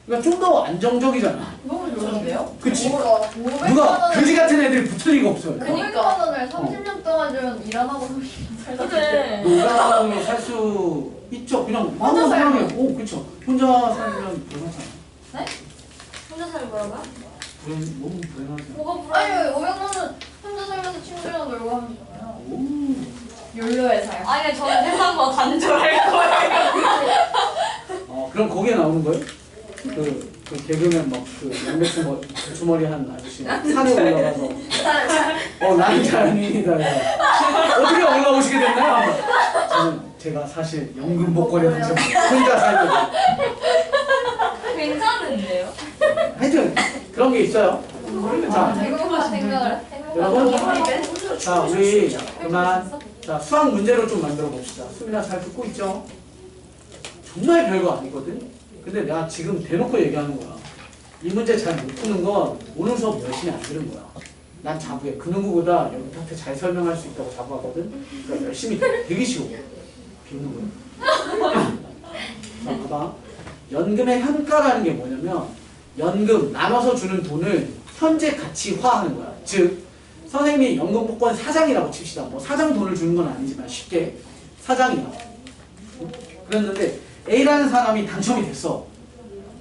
그러니까 좀 더 안정적이잖아. 너무 좋은데요? 그치? 500만 누가 그지 같은 애들이 붙을 리가 없어요. 500만 원을 30년 동안 주면 일 안 하고 30년 살다. 그래. 농가에 살 수 있죠. 그냥 혼자 마음 살면. 편하게. 오, 그렇죠. 혼자 살면 불행하잖아. 혼자 살는 거라고요? 너무 불행하잖아. 뭐가 불안? 아니 500만 원 혼자 살면서 친구랑 놀고 하면 되잖아요. 오. 연료에 살. 아니 저는 세상과 단절할 거예요. 그럼 거기에 나오는 거예요? 그 개그맨 막그 양배추머리 한 아저씨 산에 올라가서 나는 자연인이다. 어떻게 올라오시게 됐나요? 제가 사실 연금 복권에 당첨 혼자 살거든요. 괜찮은데요? 하여튼 그런 게 있어요. 자, 대구가 생각을 여러분, 자 우리 그만 자 수학 문제로 좀 만들어 봅시다. 수민아 잘 듣고 있죠? 정말 별거 아니거든. 근데 내가 지금 대놓고 얘기하는 거야. 이 문제 잘 못 푸는 건 오늘 수업 열심히 안 들은 거야. 난 자부해. 그 누구보다 여기한테 잘 설명할 수 있다고 자부하거든. 그러니까 열심히 되게 쉬워. 비웃는 거야. 자 봐봐. 연금의 현가라는 게 뭐냐면 연금 나눠서 주는 돈을 현재 가치화하는 거야. 즉 선생님이 연금 복권 사장이라고 칩시다. 뭐 사장 돈을 주는 건 아니지만 쉽게 사장이야. 그랬는데 A라는 사람이 당첨이 됐어.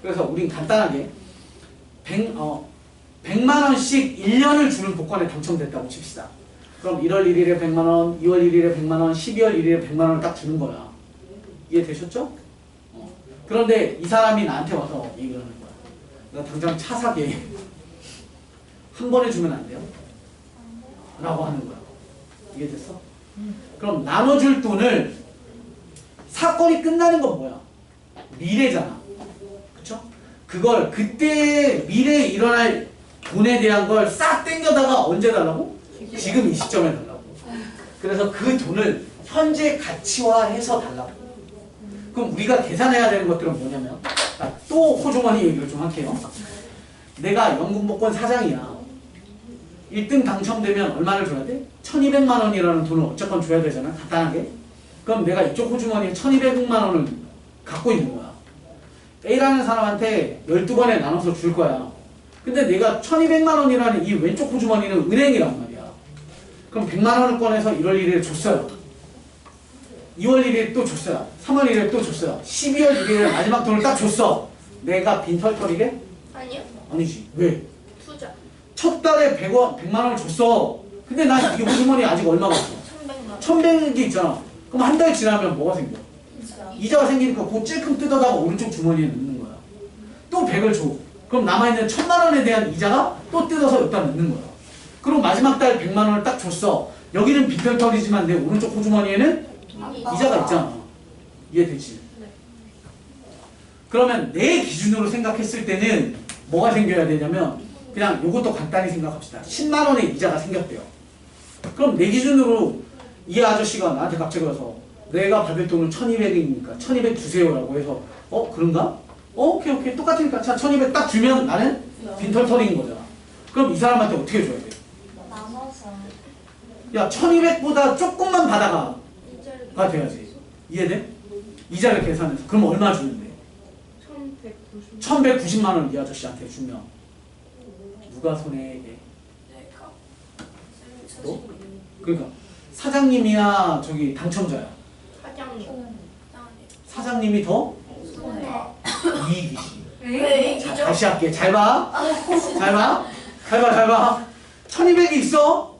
그래서 우린 간단하게 100만 원씩 1년을 주는 복권에 당첨됐다고 칩시다. 그럼 1월 1일에 100만 원, 2월 1일에 100만 원, 12월 1일에 100만 원을 딱 주는 거야. 이해되셨죠? 그런데 이 사람이 나한테 와서 얘기를 하는 거야. 나 당장 차 사게. 한 번에 주면 안 돼요? 라고 하는 거야. 이해됐어? 그럼 나눠줄 돈을 사건이 끝나는 건 뭐야? 미래잖아. 그쵸? 그걸 그때 미래에 일어날 돈에 대한 걸 싹 땡겨다가 언제 달라고? 지금 이 시점에 달라고. 그래서 그 돈을 현재 가치화해서 달라고. 그럼 우리가 계산해야 되는 것들은 뭐냐면, 또 호주머니 얘기를 좀 할게요. 내가 영국복권 사장이야. 1등 당첨되면 얼마를 줘야 돼? 1200만 원이라는 돈을 어쨌건 줘야 되잖아, 간단하게. 그럼 내가 이쪽 호주머니에 1200만 원을 갖고 있는 거야. A라는 사람한테 12번에 나눠서 줄 거야. 근데 내가 1200만 원이라는 이 왼쪽 호주머니는 은행이란 말이야. 그럼 100만 원을 꺼내서 1월 1일에 줬어요. 2월 1일에 또 줬어요. 3월 1일에 또 줬어요. 12월 1일에 마지막 돈을 딱 줬어. 내가 빈털털이게? 아니요. 아니지. 왜? 투자. 첫 달에 100만 원을 줬어. 근데 난 이 호주머니 아직 얼마가 없어? 1100만. 1100이 있잖아. 그럼 한 달 지나면 뭐가 생겨? 이자가 생기니까 그 찔끔 뜯어다가 오른쪽 주머니에 넣는 거야. 또 100을 줘. 그럼 남아있는 1000만 원에 대한 이자가 또 뜯어서 여기다 넣는 거야. 그럼 마지막 달 100만 원을 딱 줬어. 여기는 빈털털이지만 내 오른쪽 호주머니에는 이자가 있잖아. 이해되지? 그러면 내 기준으로 생각했을 때는 뭐가 생겨야 되냐면 그냥 요것도 간단히 생각합시다. 10만 원의 이자가 생겼대요. 그럼 내 기준으로 이 아저씨가 나한테 갑자기 와서 내가 받을 돈은 1200이니까 1200 주세요라고 해서 그런가? 오케이 똑같으니까 자 1200 딱 주면 나는 빈털털인 거잖아. 그럼 이 사람한테 어떻게 줘야 돼? 나눠서 야 1200보다 조금만 받아가 이자를 돼야지. 이해돼? 이자를 계산해서 그럼 얼마 주는데? 1190. 1190만 원 이 아저씨한테 주면 누가 손해게? 내가 너? 그러니까 사장님이야 저기 당첨자야. 사장님. 사장님이 더 손해. 이익이지. 네. 자, 다시 할게. 잘 봐. 잘 봐. 1200이 있어.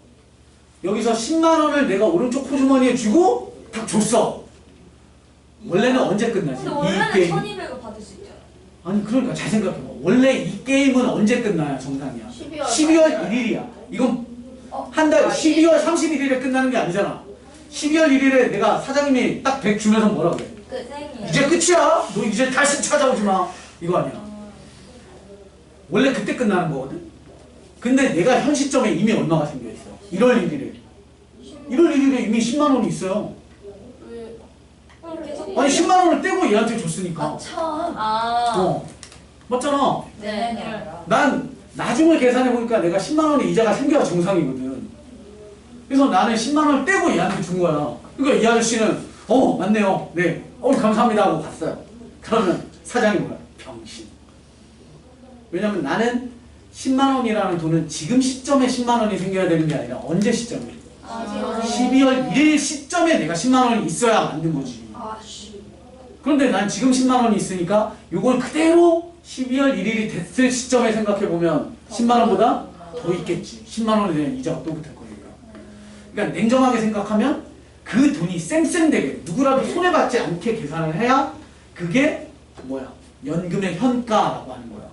여기서 10만 원을 내가 오른쪽 호주머니에 주고 딱 줬어. 원래는 언제 끝나지? 근데 이 원래는 게임. 1200을 받을 수 있잖아. 아니 그러니까 잘 생각해봐. 원래 이 게임은 언제 끝나야 정상이야? 12월 1일이야. 이건 한 달 12월 31일에 끝나는 게 아니잖아. 12월 1일에 내가 사장님이 딱 100 주면서 뭐라 그래? 끝생이야. 이제 끝이야. 너 이제 다시 찾아오지 마. 이거 아니야. 원래 그때 끝나는 거거든. 근데 내가 현 시점에 이미 얼마가 생겨 있어? 1월 1일에. 1월 1일에 이미 10만 원이 있어요. 계속 아니 10만 원을 떼고 얘한테 줬으니까. 아. 맞잖아. 네. 난 나중을 계산해 보니까 내가 10만 원의 이자가 생겨야 정상이거든. 그래서 나는 10만 원을 떼고 얘한테 준 거야. 그러니까 이 아저씨는 맞네요. 네. 감사합니다 하고 갔어요. 그러면 사장이 뭐야? 병신. 왜냐면 나는 10만 원이라는 돈은 지금 시점에 10만 원이 생겨야 되는 게 아니라 언제 시점에? 12월 1일 시점에 내가 10만 원이 있어야 맞는 거지. 아씨. 그런데 난 지금 10만 원이 있으니까 이걸 그대로 12월 1일이 됐을 시점에 생각해보면 10만 원보다 더 있겠지. 10만 원에 대한 이자가 또 붙을 거니까. 그러니까 냉정하게 생각하면 그 돈이 쌩쌩되게 누구라도 손해받지 않게 계산을 해야 그게 뭐야? 연금의 현가라고 하는 거야.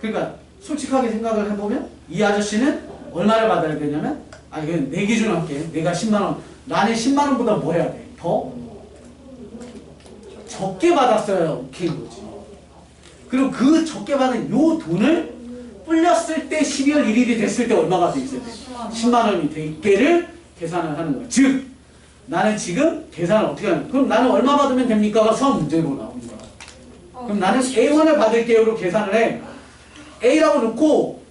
그러니까 솔직하게 생각을 해보면 이 아저씨는 얼마를 받아야 되냐면 이건 내 기준으로 할게. 내가 10만 원, 나는 10만 원보다 뭐 해야 돼? 더 적게 받았어야 오케이인 거지. 그리고 그 적게 받은 요 돈을 불렸을 때 12월 1일이 됐을 때 얼마가 돼 있어야 돼? 10만 원이 되게를 계산을 하는 거야. 즉 나는 지금 계산을 어떻게 하는 거야? 그럼 나는 얼마 받으면 됩니까가 수학 문제로 나오는 거야. 그럼 나는 A1을 받을게요로 계산을 해. A라고 놓고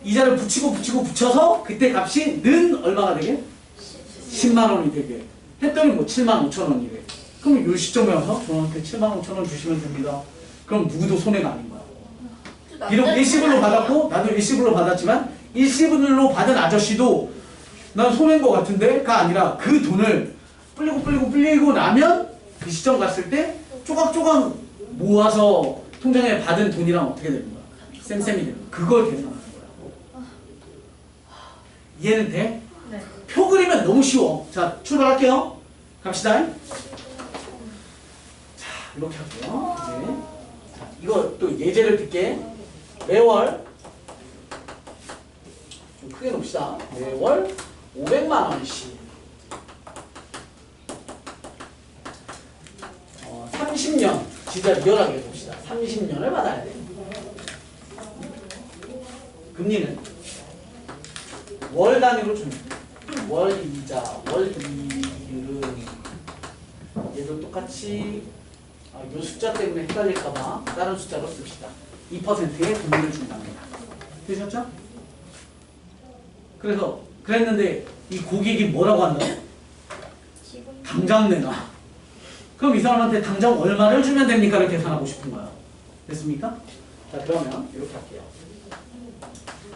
이자를 붙여서 그때 값이 는 얼마가 되게? 10만 원이 되게 했더니 뭐 7만 5천 원이래. 그럼 이 시점에 와서 저한테 7만 5천 원 주시면 됩니다. 그럼 누구도 손해가 아닌 거야. 비록 일시불로 받았고 나도 일시불로 받았지만 일시불로 받은 아저씨도 난 손해인 것 같은데가 아니라 그 돈을 불리고 나면 그 시점 갔을 때 조각조각 모아서 통장에 받은 돈이랑 어떻게 되는 거야? 쌤쌤이 되는 거야. 그걸 계산하는 거야. 이해는 돼? 네. 표 그리면 너무 쉬워. 자, 출발할게요. 갑시다. 자, 이렇게 할게요. 이제. 자, 이거 또 예제를 듣게. 매월 좀 크게 놓읍시다. 매월 500만 원씩 30년 진짜 리얼하게 해봅시다. 30년을 받아야 돼. 금리는 월 단위로 줍니다. 월 이자, 월 이율은 얘도 똑같이 이 숫자 때문에 헷갈릴까봐 다른 숫자로 씁시다. 2%의 금리를 준답니다. 되셨죠? 그래서 그랬는데 이 고객이 뭐라고 한다? 당장 내놔. 그럼 이 사람한테 당장 얼마를 주면 됩니까를 계산하고 싶은 거야. 됐습니까? 자 그러면 이렇게 할게요.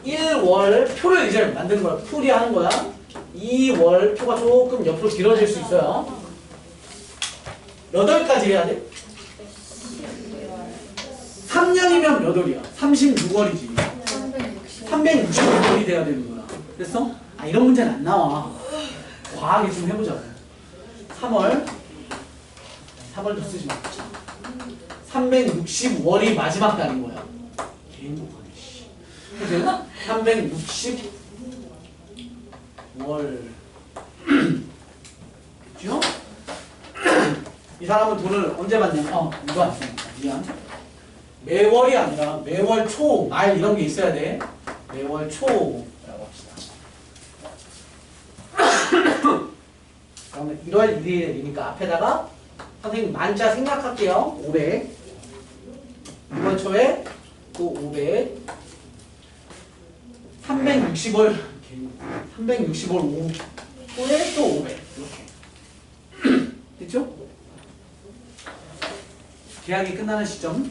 1월 표를 이제 만드는 거야. 풀이하는 거야. 2월 표가 조금 옆으로 길어질 수 있어요. 8가지 해야 돼. 3년이면 몇 월이야? 36월이지. 365월이 돼야 되는 거야. 됐어? 아 이런 문제는 안 나와. 과하게 좀 해보자고. 3월도 쓰지 마. 360월이 마지막 달인 거야. 개 행복하네. 그치? 360월. 그죠? 이 사람은 돈을 언제 받냐면, 이거 안 쓰니까. 미안. 매월이 아니라 매월 초, 말 이런 게 있어야 돼. 매월 초라고 합시다. 그러면 1월 1일이니까 앞에다가 선생님 만자 생략할게요. 500. 이번 초에 또 500. 360월 5에 또 500. 이렇게. 됐죠? 계약이 끝나는 시점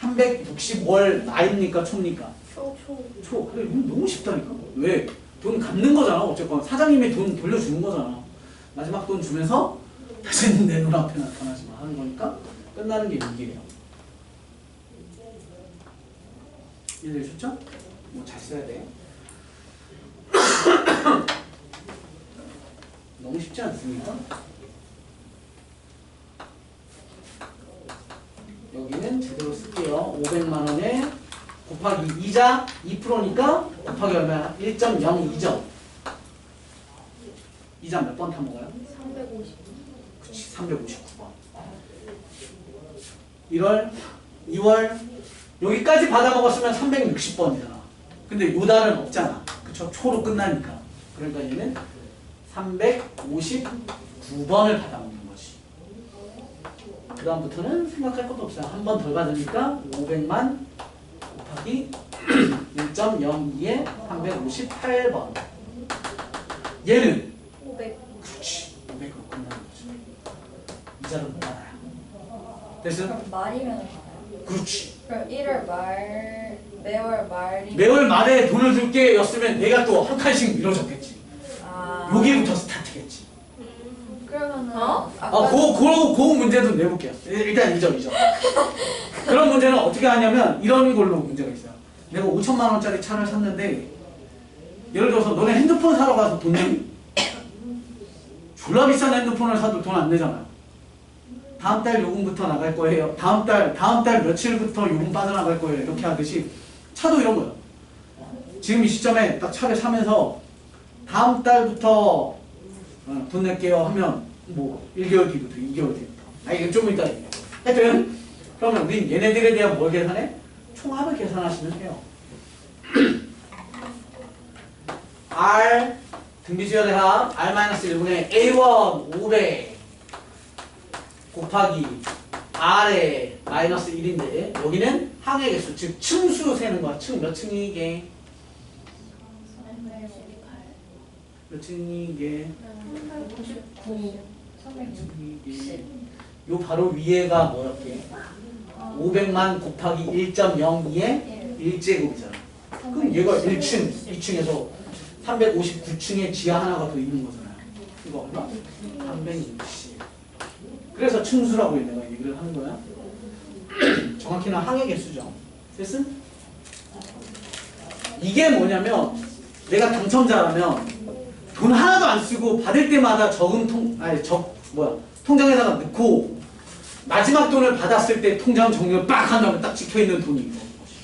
360월 말입니까? 초입니까? 초. 그래, 이건 너무 쉽다니까. 왜? 돈 갚는 거잖아. 어쨌건 사장님이 돈 돌려주는 거잖아. 마지막 돈 주면서 다시는 내 눈앞에 나타나지 마 하는 거니까 끝나는 게 이게요. 이해되셨죠? 뭐 잘 써야 돼. 너무 쉽지 않습니까? 여기는 제대로 쓸게요. 500만 원에 곱하기 이자 2%니까 곱하기 얼마야? 1.02점. 이자 몇 번 타먹어요? 350. 그치, 359번. 1월, 2월 여기까지 받아먹었으면 360번이잖아. 근데 요 달은 없잖아. 그쵸? 초로 끝나니까. 그러니까 얘는 359번을 받아먹는 거지. 그 다음부터는 생각할 것도 없어요. 한 번 덜 받으니까 500만 곱하기 1.02에 358번. 얘는 500. 그렇지. 500으로 끝나는 거지. 이자를 못 받아요. 됐어? 그럼 말이면 그렇지. 그럼 1월 말 매월 말이 매월 말에 돈을 줄게 였으면 내가 또 한 칸씩 밀어줬겠지. 여기부터 스타트겠지. 그러면은 그 문제도 내볼게요. 일단 2점. 그런 문제는 어떻게 하냐면 이런 걸로 문제가 있어요. 내가 5천만 원짜리 차를 샀는데 예를 들어서 너네 핸드폰 사러 가서 돈 내니? 졸라 비싼 핸드폰을 사도 돈 안 내잖아요. 다음 달 요금부터 나갈 거예요. 다음 달 며칠부터 요금 빠져나갈 거예요. 이렇게 하듯이 차도 이런 거예요. 지금 이 시점에 딱 차를 사면서 다음 달부터 돈 낼게요 하면 뭐 1개월 뒤부터 2개월 뒤부터 이게 좀 이따 얘기해. 하여튼 그러면 우린 얘네들에 대한 뭘 계산해? 총합을 계산하시면 돼요. R 등비수열의 합 R-1분의 A1 500 곱하기 R의 마이너스 1인데 여기는 항의 개수 즉 층수 세는 거야. 몇 층이 이게? 몇 층이 이게? 399. 요 바로 위에가 뭐였게? 500만 곱하기 1.02의 1제곱이잖아. 그럼 얘가 1층, 2층에서 359층에 지하 하나가 더 있는 거잖아요. 이거 얼마? 360. 그래서 층수라고 내가 얘기를 하는 거야. 정확히는 항의 개수죠. 됐음? 이게 뭐냐면 내가 당첨자라면 돈 하나도 안 쓰고 받을 때마다 통장에다가 넣고 마지막 돈을 받았을 때 통장 정리를 빡 한 다음에 딱 찍혀있는 돈이 있는 것이.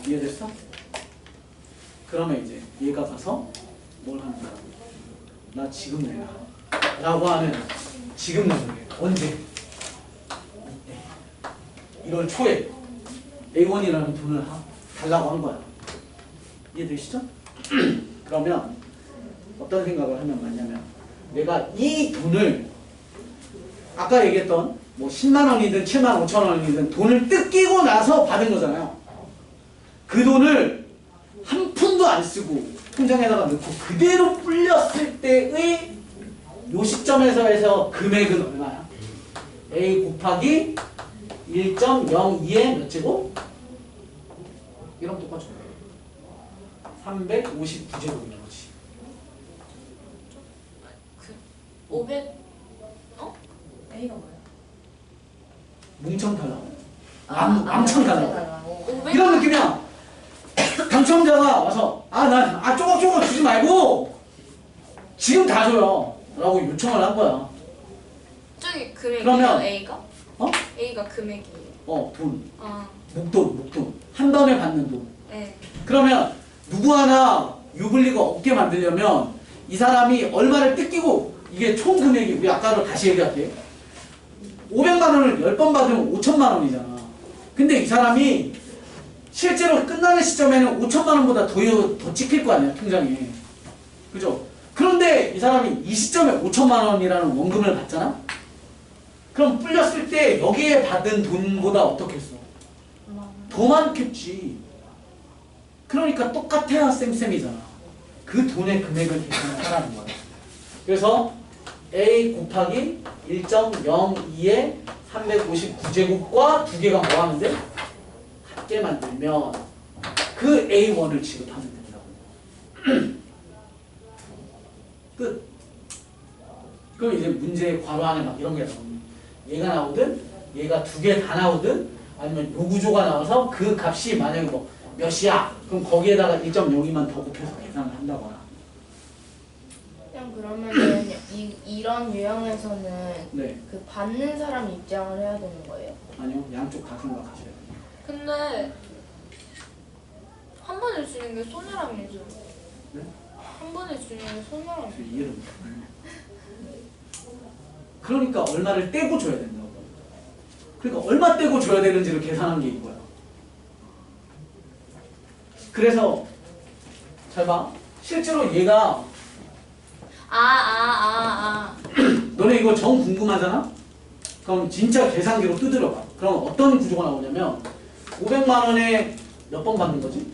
이해됐어? 그러면 이제 얘가 가서 뭘 하는 거야? 나 지금 내라 라고 하면 지금 내는 게 언제? 이때 1월 초에 A1이라는 돈을 달라고 한 거야. 이해되시죠? 그러면 어떤 생각을 하면 맞냐면 내가 이 돈을 아까 얘기했던 뭐 10만 원이든 7만 5천 원이든 돈을 뜯기고 나서 받은 거잖아요. 그 돈을 한 푼도 안 쓰고 통장에다가 넣고 그대로 불렸을 때의 요 시점에서 해서 금액은 얼마야? A 곱하기 1.02의 몇 제곱? 이런 똑같죠. 359제곱인 거지. 500 A가 뭐야? 뭉청달라고. 왕창달라고. 달라고. 500 이런 느낌이야. 당첨자가 와서 난 조금조금 주지 말고 지금 다 줘요 라고 요청을 한 거야. 저기 금액이요? 그러면- A가? 어? A가 금액이에요. 돈. 아, 목돈. 한 번에 받는 돈. 네. 그러면 누구 하나 유불리가 없게 만들려면 이 사람이 얼마를 뜯기고 이게 총 금액이 우리 아까로 다시 얘기할게. 500만 원을 10번 받으면 5천만 원이잖아. 근데 이 사람이 실제로 끝나는 시점에는 5천만 원보다 더 찍힐 거 아니야, 통장에. 그죠? 그런데 이 사람이 이 시점에 5천만 원이라는 원금을 받잖아? 그럼 불렸을 때 여기에 받은 돈보다 어떻겠어? 더 많겠지. 그러니까 똑같아야 쌤쌤이잖아. 그 돈의 금액을 계산을 하라는 거야. 그래서 A 곱하기 1.02의 359제곱과 두 개가 뭐 하는데? 같게 만들면 그 A1을 지급하면 된다고. 끝. 그럼 이제 문제 괄호 안에 막 이런 게 나오면 얘가 나오든 얘가 두 개 다 나오든 아니면 요 구조가 나와서 그 값이 만약에 뭐 몇이야? 그럼 거기에다가 1.02만 더 곱해서 계산을 한다거나. 그냥 그러면은 이런 유형에서는 네. 그 받는 사람 입장을 해야 되는 거예요. 아니요. 양쪽 다 생각하셔야 돼요. 근데 한 번에 주는 게 소녀람이죠. 네? 한 번에 주는 게 소녀람. 저 이해를 못해요. 그러니까 얼마를 떼고 줘야 된다고. 그러니까 얼마 떼고 줘야 되는지를 계산한 게 이거야. 그래서 잘 봐. 실제로 얘가 너네 이거 정 궁금하잖아? 그럼 진짜 계산기로 두드려봐. 그럼 어떤 구조가 나오냐면 500만 원에 몇 번 받는 거지?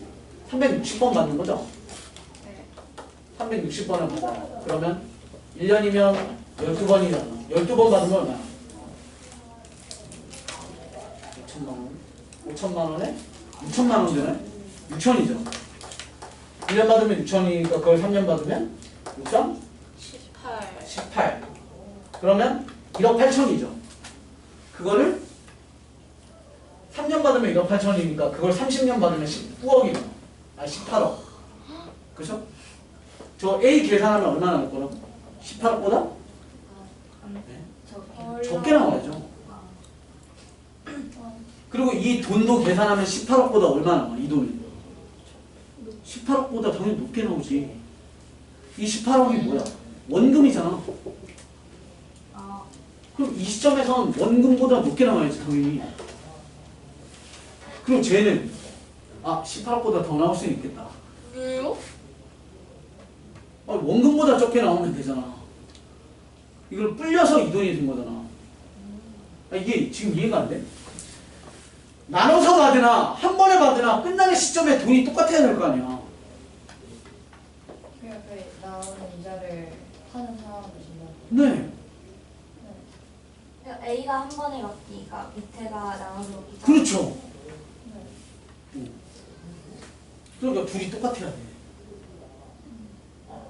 360번 받는 거죠? 네. 360번을 받아요. 그러면 1년이면 12번이잖아. 12번 받으면 얼마야? 5천만 원. 5천만 원에 6천만 원 되네? 6천이죠. 1년 받으면 6천이니까 그걸 3년 받으면 6천? 18. 18. 그러면 1억 8천이죠. 그거를 3년 받으면 1억 8천이니까 그걸 30년 받으면 19억이잖아. 18억. 그죠? 저 A 계산하면 얼마 나올 거라고? 18억보다? 적게 나와야죠. 그리고 이 돈도 계산하면 18억보다 얼마 나와? 이 돈이 18억보다 당연히 높게 나오지. 이 18억이 뭐야? 원금이잖아. 그럼 이 시점에선 원금보다 높게 나와야지 당연히. 그리고 쟤는 18억보다 더 나올 수는 있겠다. 왜요? 원금보다 적게 나오면 되잖아. 이걸 불려서 이 돈이 된 거잖아. 이게 지금 이해가 안 돼? 나눠서 받으나 한 번에 받으나 끝나는 시점에 돈이 똑같아야 될 거 아니야. 그러니까 그 나오는 이자를 하는 사람을 준다. 네. A가 한 번에 받기가 밑에가 나눠서 받기가 그렇죠. 그러니까 둘이 똑같아야 돼.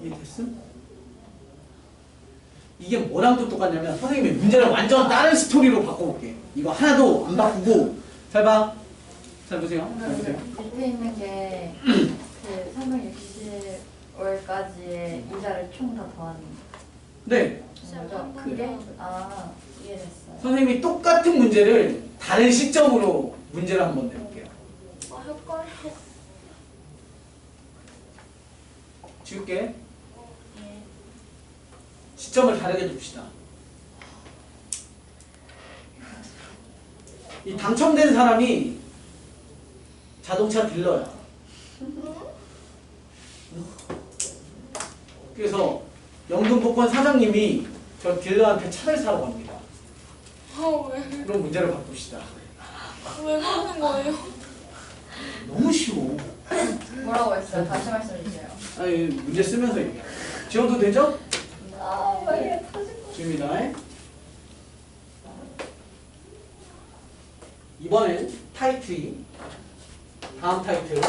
이해됐음? 이게 뭐랑 또 똑같냐면 선생님이 문제를 완전 다른 스토리로 바꿔볼게. 이거 하나도 안 바꾸고 잘 봐. 잘 보세요. 잘 보세요. 밑에 있는 게 그 360월까지의 이자를 총 다 더하는 네. 거죠? 그래. 이해됐어요. 선생님이 똑같은 문제를 다른 시점으로 문제를 한번 내볼게요. 헷갈려. 지울게. 시점을 다르게 둡시다. 이 당첨된 사람이 자동차 딜러야. 그래서 영등포권 사장님이 저 딜러한테 차를 사러 갑니다. 왜? 그럼 문제를 바꿉시다. 왜 그러는 거예요? 너무 쉬워. 뭐라고 했어요? 다시 말씀해 주세요. 아니 문제 쓰면서 얘기해. 지원도 되죠? 왜? 지금이다. 이번엔 타이틀이 다음 타이틀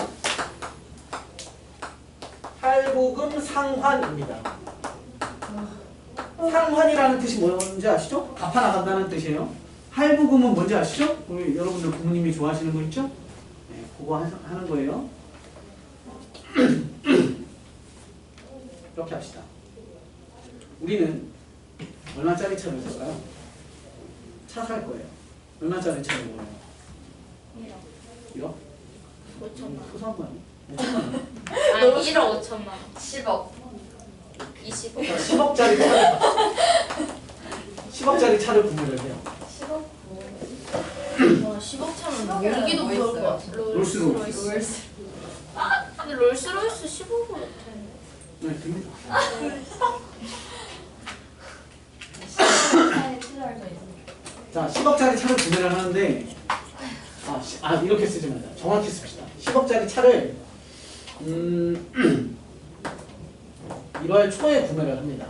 할부금 상환입니다. 상환이라는 뜻이 뭔지 아시죠? 갚아 나간다는 뜻이에요. 할부금은 뭔지 아시죠? 우리 여러분들 부모님이 좋아하시는 거 있죠? 네, 그거 하는 거예요. 이렇게 합시다. 우리는 얼마짜리 차를 살까요? 차 살 거예요. 얼마짜리 차를 몰라요? 1억? 5천만 원. 소소한 거 아니야? 5천만 원. 아니 1억 5천만 원. 10억. 20억. 10억짜리 차를 10억짜리 차를 구매를 해요. 10억? 와 10억 차면 뭐 모기도 있어요? 무서울 것 같아. 롤스로이스. 롤스. 근데 롤스로이스 15억 같아. 네, 됩니다. 시간에 투자할 수 있습니다. 자, 10억짜리 차를 구매를 하는데 이렇게 쓰지 말자. 정확히 씁시다. 10억짜리 차를 1월 초에 구매를 합니다.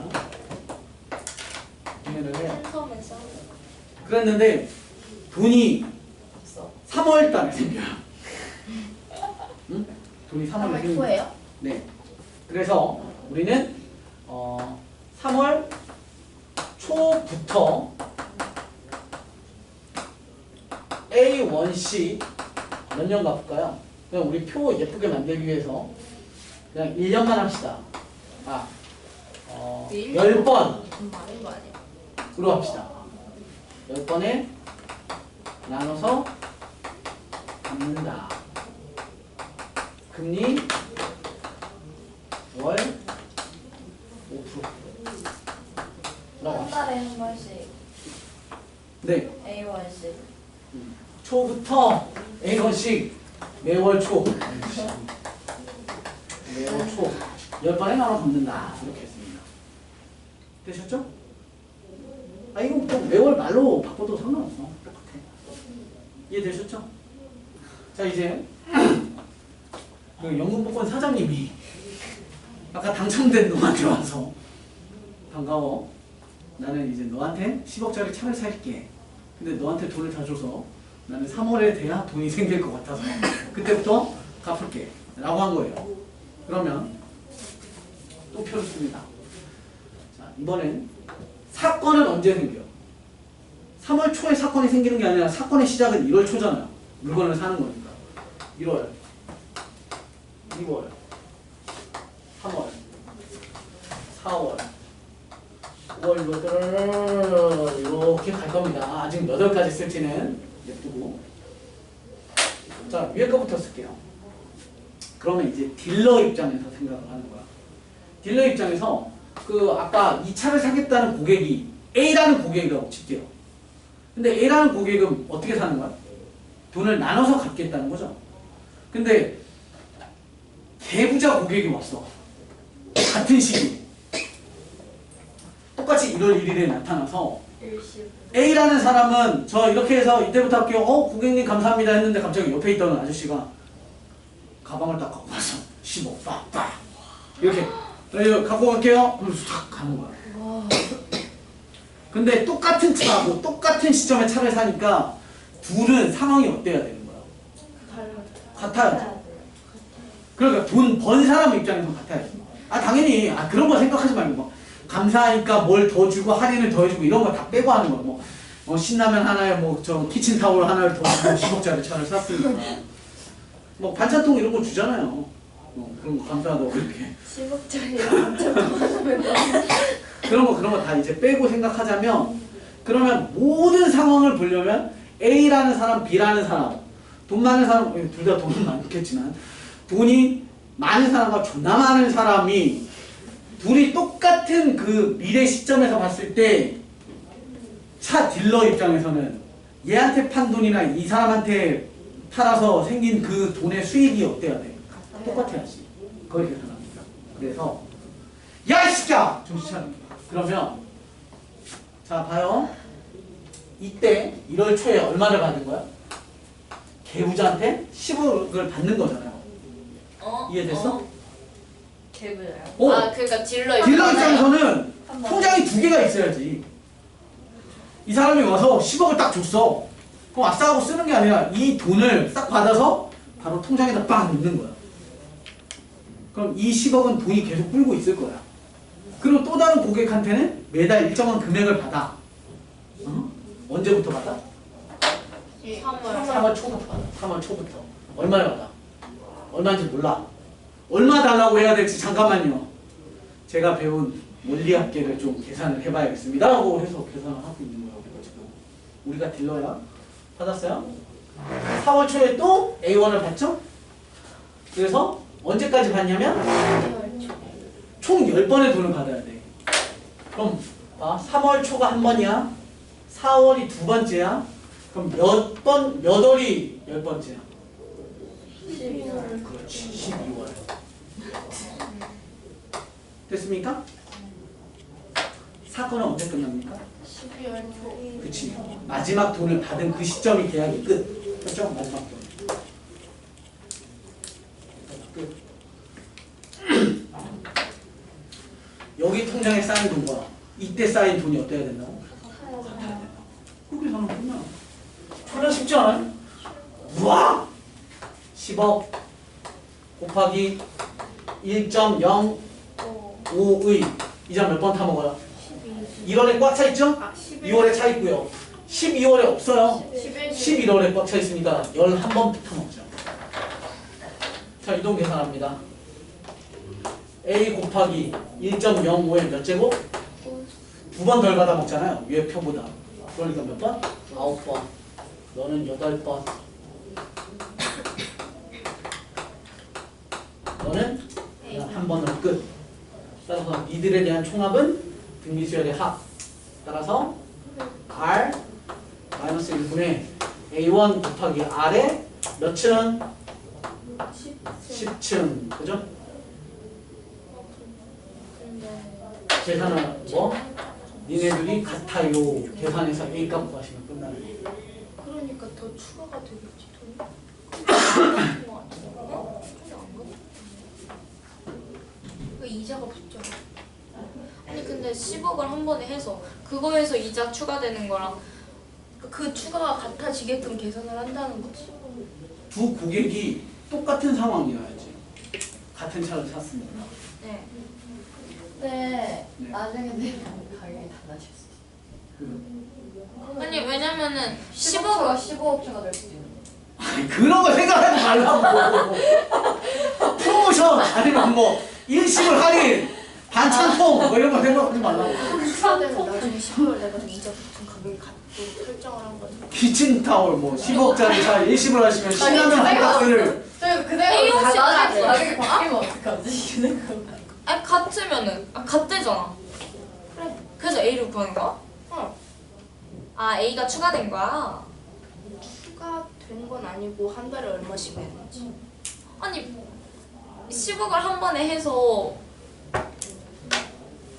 구매를 해요. 한섬에서. 그랬는데 돈이 없어. 3월 달에 생겨요. 응? 돈이 3월에 3월 생겨요. 초에요? 네. 그래서 우리는 3월 초부터 A1C 몇 년 갚을까요? 그냥 우리 표 예쁘게 만들기 위해서 그냥 1년만 합시다. 10번 돈 많은 거 아니야? 으로 합시다. 10번에 나눠서 갚는다. 금리 월 5%. 라고 한 합시다. 달에 한 번씩 네. A1씩. 초부터 A번씩 매월 초. 매월 초. 10번에 나눠 갚는다. 이렇게 했습니다. 되셨죠? 이거 뭐 매월 말로 바꿔도 상관없어. 똑같아. 이해되셨죠? 자, 이제 그 영등포권 사장님이 아까 당첨된 너한테 와서 반가워. 나는 이제 너한테 10억짜리 차를 살게. 근데 너한테 돈을 다 줘서 나는 3월에 돼야 돈이 생길 것 같아서 그때부터 갚을게 라고 한 거예요. 그러면 또 표를 씁니다. 자, 이번엔 사건은 언제 생겨요? 3월 초에 사건이 생기는 게 아니라 사건의 시작은 1월 초잖아요. 물건을 사는 거니까. 1월, 2월, 3월, 4월, 5월, 6월 이렇게 갈 겁니다. 아직 몇 월까지 쓸지는 냅두고. 자, 위에 거부터 쓸게요. 그러면 이제 딜러 입장에서 생각을 하는 거야. 딜러 입장에서 그 아까 이 차를 사겠다는 고객이 A라는 고객이라고 칠게요. 근데 A라는 고객은 어떻게 사는 거야? 돈을 나눠서 갚겠다는 거죠. 근데 개부자 고객이 왔어. 같은 시기. 똑같이 1월 1일에 나타나서 A라는 사람은 저 이렇게 해서 이때부터 할게요. 고객님 감사합니다 했는데 갑자기 옆에 있던 아저씨가 가방을 딱 갖고 와서 10억 빡빡 이렇게 갖고 갈게요. 그러면서 탁 가는 거야. 근데 똑같은 차하고 똑같은 시점에 차를 사니까 둘은 상황이 어때야 되는 거야? 같아요. 그러니까 돈 번 사람 입장에서 같아야지. 당연히 그런 거 생각하지 말고 뭐 감사하니까 뭘 더 주고 할인을 더 해주고 이런 거 다 빼고 하는 거야. 뭐 신라면 하나에 뭐 저 키친타올 하나를 더 주고 10억짜리 차를 샀으니까 뭐 반찬통 이런 거 주잖아요. 그런 거 감사하다고 이렇게 10억짜리 반찬통 그런 거 다 이제 빼고 생각하자면 그러면 모든 상황을 보려면 A라는 사람, B라는 사람 돈 많은 사람 둘 다 돈은 많겠지만 돈이 많은 사람과 존나 많은 사람이 둘이 똑같은 그 미래 시점에서 봤을 때 차 딜러 입장에서는 얘한테 판 돈이나 이 사람한테 팔아서 생긴 그 돈의 수익이 어때야 돼? 똑같아야지. 그걸 계산합니다. 그래서 야 이 새끼야! 정신 차려. 그러면 자 봐요. 이때 1월 초에 얼마를 받은 거야? 개부자한테 10억을 받는 거잖아요. 이해됐어? 개부자요? 오! 아 그러니까 딜러 딜러 입장에서는 통장이 2개가 있어야지. 이 사람이 와서 10억을 딱 줬어. 그럼 아싸 하고 쓰는 게 아니라 이 돈을 딱 받아서 바로 통장에다 빵 넣는 거야. 그럼 이 10억은 돈이 계속 불고 있을 거야. 그리고 또 다른 고객한테는 매달 일정한 금액을 받아. 어? 언제부터 받아? 3월 초부터 받아. 3월 초부터. 얼마를 받아? 얼마인지 몰라. 얼마 달라고 해야 될지 잠깐만요. 제가 배운 원리학계를 좀 계산을 해봐야겠습니다. 하고 해서 계산을 하고 있는 거예요. 우리가 지금. 우리가 딜러야. 받았어요? 4월 초에 또 A1을 받죠? 그래서 언제까지 받냐면 총 10번의 돈을 받아야 돼. 그럼 3월 초가 한 번이야. 4월이 두 번째야. 그럼 몇 월이 10번째야? 12월. 그렇지. 12월. 됐습니까? 사건은 언제 끝납니까? 12월 초. 그치. 마지막 돈을 받은 그 시점이 계약의 끝. 그렇죠? 마지막 돈. 끝. 여기 통장에 쌓인 돈과 이때 쌓인 돈이 어때야 된다고? 같아야 된다. 그렇게 사는 거냐? 졸라 쉽지 않아요? 우와! 10억 곱하기 1.05의 이자 몇 번 타먹어요? 1월에 꽉 차 있죠? 2월에 차 있고요. 12월에 없어요. 11월에 꽉 차 있으니까 11번 타먹죠. 자, 이동 계산합니다. A 곱하기 1.05에 몇 제곱? 두 번 덜 받아 먹잖아요. 위에 표보다. 그러니까 몇 번? 9번. 너는 8번. 너는 한 번으로 끝. 따라서 니들에 대한 총합은 등비수열의 합. 따라서 R 마이너스 1분의 A1 곱하기 R의 몇 층? 10층. 그죠? 계산은 뭐? 니네들이 같아요. 계산해서 A 값 구하시면 끝나는 거예요. 그러니까 더 추가가 되겠지 돈이? 그 이자가 붙잖아. 아니 근데 10억을 한 번에 해서 그거에서 이자 추가되는 거랑 그 추가가 같아지게끔 계산을 한다는 거지. 두 고객이 똑같은 상황이어야지. 같은 차를 샀습니다. 네. 근데 네. 나중에 되면 가격이 달라질 수 있어. 아니 왜냐면은 10억가 10억 15억짜리가 될 수도 있는 거. 아니 그런 거 생각하지 말라고. 프로모션 아니면 뭐 일시불 할인 반찬통 뭐 이런 거 생각하지 말라고. 추가되면 나중에 12월 내가 좀 이자 붙은 가격이 같고 설정을 한 거지. 키친타월 뭐 10억짜리 차 일시불 하시면 신라면 한 박스를 저희 그대로 A용 씨 나중에 나중에 바뀌면 어떡하지? 이런 거. 아니 같으면은 같대잖아. 그래. 그래서 A를 구하는 거야? 어. 아 A가 추가된 거야? 추가된 건 아니고 한 달에 얼마씩 내는지. 아니 10억을 한 번에 해서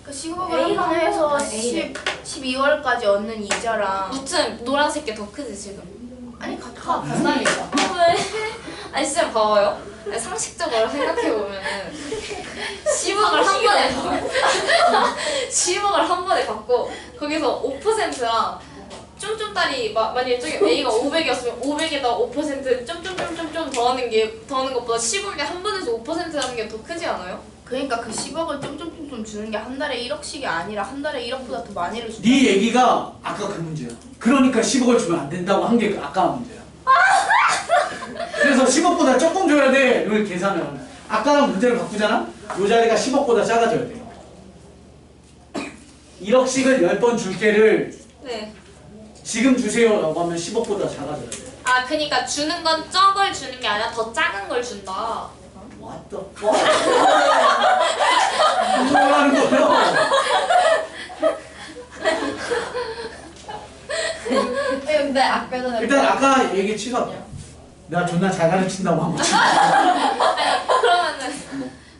그 10억을 한 번에 해서 12월까지 얻는 이자랑 무튼 노란색 게 더 크지 지금. 아니 같아. 간단이다. 왜? 아니 진짜 봐봐요. 아니, 상식적으로 생각해보면은 10억을 한 번에 10억을 한 번에 받고 거기서 5%랑 쫌쫌따리 만약에 저기 A가 500이었으면 500에다 5% 쫌쫌쫌쫌쫌 더하는 것보다 10억에 한 번에서 5% 하는 게 더 크지 않아요? 그러니까 그 10억을 좀 주는 게 한 달에 1억씩이 아니라 한 달에 1억보다 더 많이를 준다. 네 얘기가 아까 그 문제야. 그러니까 10억을 주면 안 된다고 한 게 아까 문제야. 그래서 10억보다 조금 줘야 돼. 이걸 계산을. 아까랑 문제를 바꾸잖아. 요 자리가 10억보다 작아져야 돼요. 1억씩을 10번 줄게를 네. 지금 주세요라고 하면 10억보다 작아져야 돼. 아 그니까 주는 건 적을 주는 게 아니라 더 작은 걸 준다. What the fuck? 무슨 말 하는 거예요? 아니 근데 아까 전에 일단 아까 얘기 취소. 내가 존나 잘 가르친다고 한 거.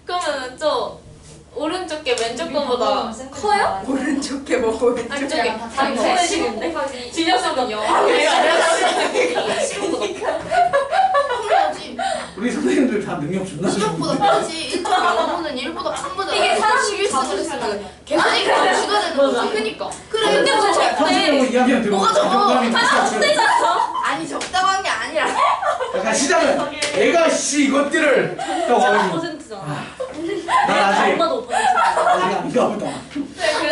그러면은 좀 오른쪽 게 왼쪽 거보다 커요? 오른쪽 게 뭐고 안쪽에 자기 네, 손에 15 쥐는데? 곱하기 아, 15는 0. 커야지. 우리 선생님들 다 능력 존나 시력보다 좋은데. 크지. 1보다 0보는 1보다 큰 거잖아. 이게 사람 11 다 그랬으면 계속 쥐가 되는 거지. 그니까. 그래 근데 뭐 선생님 뭐 이야기는 들어. 뭐가 적어? 적당히 있어. 아니 적당한 게 아니라 약간 시작은 얘가 씨 이것들을 딱 와가지고 5%잖아. 난 아직 얼마나 5%? 아직 안 가보다.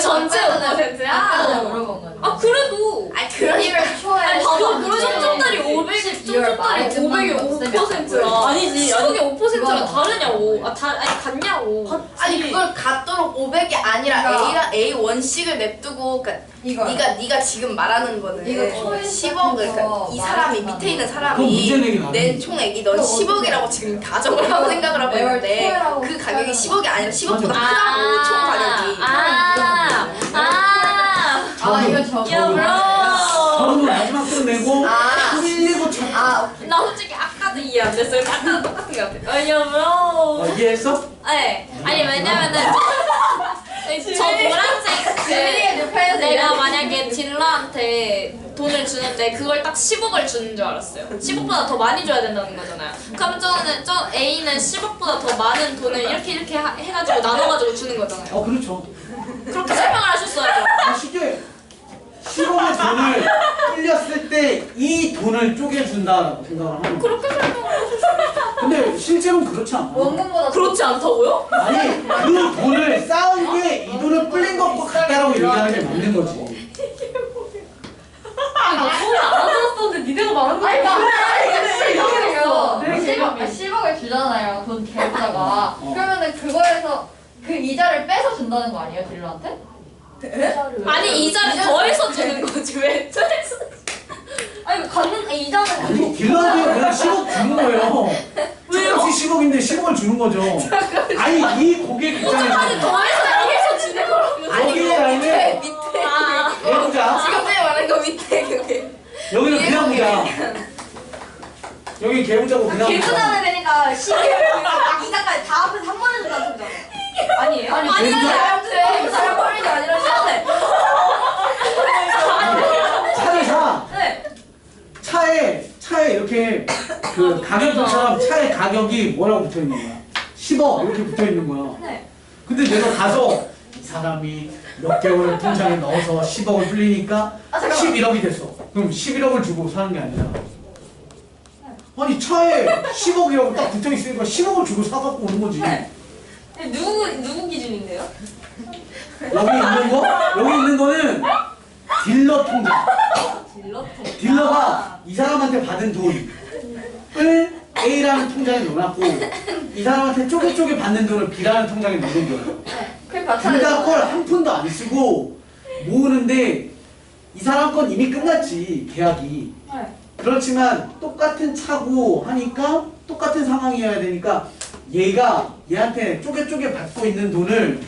전체 5%야? 아까 물어본 건데. 아 그래도 아니 그러니까 아니 봐봐 그 쫌쫌다리 500이 쫌쫌다리 500이 5%라 아니지, 10억이 5%랑 그거는. 다르냐고 아니 같냐고 아니 그걸 갖도록 500이 아니라 그러니까. A랑 A1씩을 냅두고 그러니까 이거 네가 지금 말하는 거는 이거 초에 10억을 그러니까 이 사람이 말했잖아. 밑에 있는 그건 문제 사람이 내기 나는 낸 총액이 넌 그거 10억이라고 지금 가정을 하고 생각을 하고 매월 있는데 초회라고 그 가격이 하잖아. 10억이 아니라 10억보다 맞아. 크다고 총 가격이 아 이거 저 야 물어 저는 마지막 돈 내고 아. 흘리고 쳐. 오케이. 나 솔직히 아까도 이해 안 됐어요 아까도 똑같은 거 같아 왜냐면 이해했어? 네 아니 왜냐면은 저 노란색 그 내가 만약에 딜러한테 돈을 주는데 그걸 딱 10억을 주는 줄 알았어요. 10억보다 더 많이 줘야 된다는 거잖아요. 그럼 저 A는 10억보다 더 많은 돈을 이렇게 해가지고 나눠가지고 주는 거잖아요. 그렇죠. 그렇게 설명을 하셨어야죠. 쉽게 10억의 돈을 흘렸을 때 이 돈을 쪼개준다라고 생각을 하는 거예요. 그렇게 설명을 하셨어야죠. 근데 실제로는 그렇지 않아. 원금보다 그렇지 않다고요? 아니 그 돈을 쌓은 게 이 돈을 불린 것과 같다라고 얘기하는 게 맞는 거지. 아니 나 처음에 알아들었었는데 니네가 말한 거 아니 같아. 그러니까 10억을 주잖아요 돈 계좌가 그러면은 그거에서 그 이자를 빼서 준다는 거 아니에요 딜러한테? 아니 이자를 더해서 주는 거지 왜? 아니 갖는 이자는 아니 딜러한테 그냥 10억 주는 거예요. 조금씩 10억인데 10억을 주는 거죠. 아니 이 고객 입장에서 더해서 주는 거라고. 여기에 라인에 밑에 아. 해보자. 지금 내가 말한 거 밑에 그게 여기는 그냥 보자. 여기 개보자고 그냥 보자. 개부자는 되니까 12개월 이자까지 다 합해서 3만 원 준다는 거잖아. 아니에요? 아니 개부자 잘 버리는 게 아니라 시간에 차를 사. 네. 차에 이렇게 그 가격표처럼 차의 가격이 뭐라고 붙어 있는 거야? 10억 이렇게 붙어 있는 거야. 네. 근데 내가 가서 이 사람이 몇 개월을 통장에 넣어서 10억을 불리니까 11억이 됐어. 그럼 11억을 주고 사는 게 아니라 아니 차에 10억이라고 딱 붙어 있으니까 10억을 주고 사갖고 오는 거지. 누구 기준인데요? 여기 있는 거는 딜러 통장. 딜러가 이 사람한테 받은 돈을 A라는 통장에 넣어놨고 이 사람한테 쪼개쪼개 받는 돈을 B라는 통장에 넣는 거예요. 그게 둘 다 걸 한 푼도 안 쓰고 모으는데 이 사람 건 이미 끝났지 계약이. 그렇지만 똑같은 차고 하니까 똑같은 상황이어야 되니까 얘가 얘한테 쪼개쪼개 받고 있는 돈을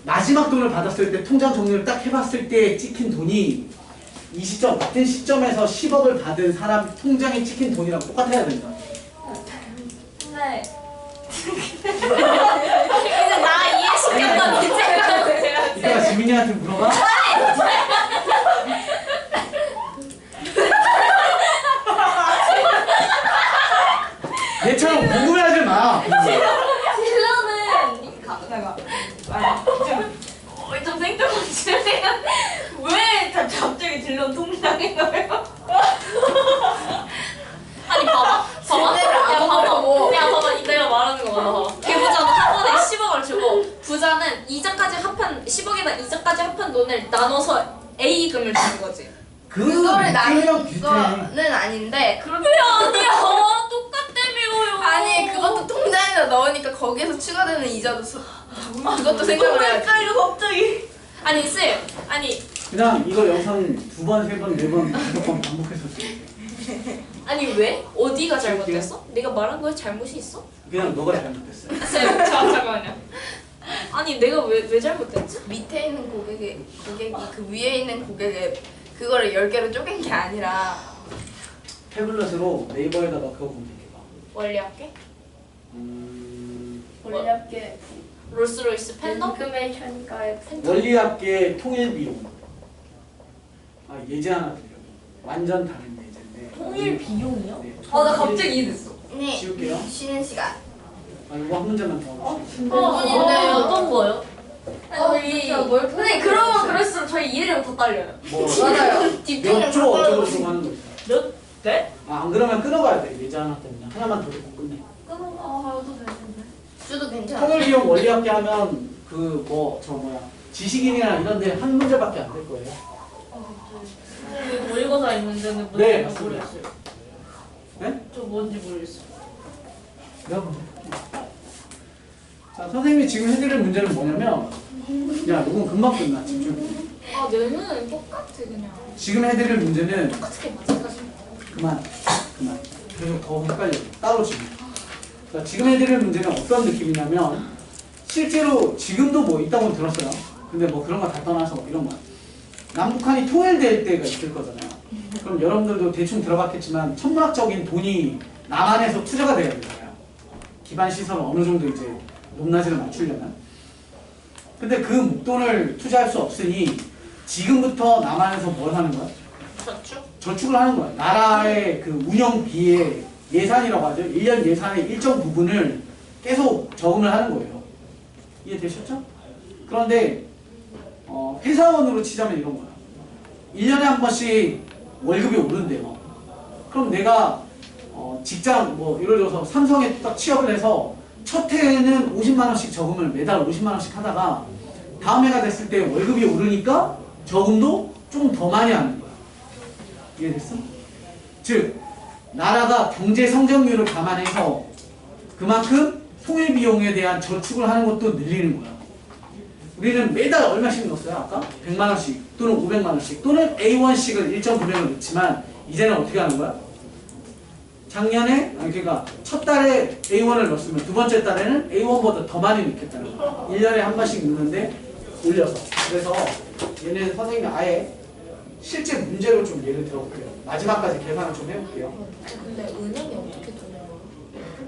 마지막 돈을 받았을 때 통장 정리를 딱 해봤을 때 찍힌 돈이 이 시점 같은 시점에서 10억을 받은 사람 통장에 찍힌 돈이랑 똑같아야 된다. 네. 이제 나 이해시켰다 이제가 이따가 지민이한테 물어봐. 얘처럼 궁금해하지 마. 딜러는 좀 생뚱맞지? 왜 갑자기 딜런 통장에 넣어요? 아니 봐봐 야 봐봐 내가 말하는 거 봐봐 개부자는 한 번에 10억을 주고 부자는 이자까지 합한 10억에다 이자까지 합한 돈을 나눠서 A금을 주는 거지. 그거를 느낌이랑 비슷해. 거는 아닌데 왜 아니야 똑같다며요. 아니 그것도 통장에다 넣으니까 거기에서 추가되는 이자도 그것도 생각을 해야지. 이거 갑자기 아니 쌤 아니 그냥 이거 영상 2번, 3번, 4번, 5번 반복했었어. 아니 왜? 어디가 잘못됐어? 내가 말한 거에 잘못이 있어? 그냥 너가 잘못했어. 쌤 잠깐만요. 아니 내가 왜 잘못됐지? 밑에 있는 고객이 그 위에 있는 고객의 그 그거를 10개로 쪼갠 게 아니라 태블릿으로 네이버에다가 그거 검색해봐. 원리학계? 원리학계 롤스로이스 팬덤? 인크메이션과의 원리학계 통일 비용. 아 예제 하나 드려. 완전 다른 예제인데. 통일 비용이요? 네, 나 갑자기 이해됐어. 네 지울게요. 쉬는 시간 아 이거 한 문제만 더. 어떤 거요? 우리 근데 그러면 그럴수록 저희 이해력이 더 딸려요. 뭐 맞아요 집중력 몇조 어쩌고 저쩌고 하는 거 있어. 몇 대? 안 그러면 끊어가야 돼. 예제 하나 때문에. 하나만 더 듣고 끝내. 끊어도 되는데. 주도 괜찮아 통일 비용 원리학계 하면 그 뭐 저 뭐야 지식인이나 이런데 한 문제밖에 안 될 거예요. 모의고사 있는데는 뭔지 네, 맞습니다. 모르겠어요. 네? 저 뭔지 모르겠어요. 내가 먼저. 자 선생님이 지금 해드릴 문제는 뭐냐면 야 이건 금방 끝나 집중. 아 내는 똑같아 그냥. 지금 해드릴 문제는 똑같게 마찬가지. 그만 계속 더 헷갈려 따로 지금. 자, 지금 해드릴 문제는 어떤 느낌이냐면 실제로 지금도 뭐 있다고 들었어요. 근데 뭐 그런 거 다 떠나서 이런 거 남북한이 통일될 때가 있을 거잖아요. 그럼 여러분들도 대충 들어봤겠지만 천문학적인 돈이 남한에서 투자가 돼야 되잖아요. 기반 시설을 어느 정도 이제 높낮이를 맞추려면. 근데 그 목돈을 투자할 수 없으니 지금부터 남한에서 뭘 하는 거야? 저축을 하는 거야. 나라의 그 운영비의 예산이라고 하죠. 1년 예산의 일정 부분을 계속 저금을 하는 거예요. 이해되셨죠? 그런데 회사원으로 치자면 이런 거야. 1년에 한 번씩 월급이 오른대요. 그럼 내가 직장 뭐 예를 들어서 삼성에 딱 취업을 해서 첫 해에는 50만 원씩 저금을 매달 50만 원씩 하다가 다음 해가 됐을 때 월급이 오르니까 저금도 좀 더 많이 하는 거야. 이해됐어? 즉 나라가 경제 성장률을 감안해서 그만큼 통일 비용에 대한 저축을 하는 것도 늘리는 거야. 우리는 매달 얼마씩 넣었어요? 아까? 100만 원씩 또는 500만 원씩 또는 A1씩을 일정 금액을 넣지만 이제는 어떻게 하는 거야? 작년에 그러니까 첫 달에 A1을 넣었으면 두 번째 달에는 A1보다 더 많이 넣겠다는 거야. 1년에 한 번씩 넣는데 올려서. 그래서 얘는 선생님이 아예 실제 문제로 좀 예를 들어볼게요. 마지막까지 계산을 좀 해볼게요. 근데 은행이 어떻게 주는 거야?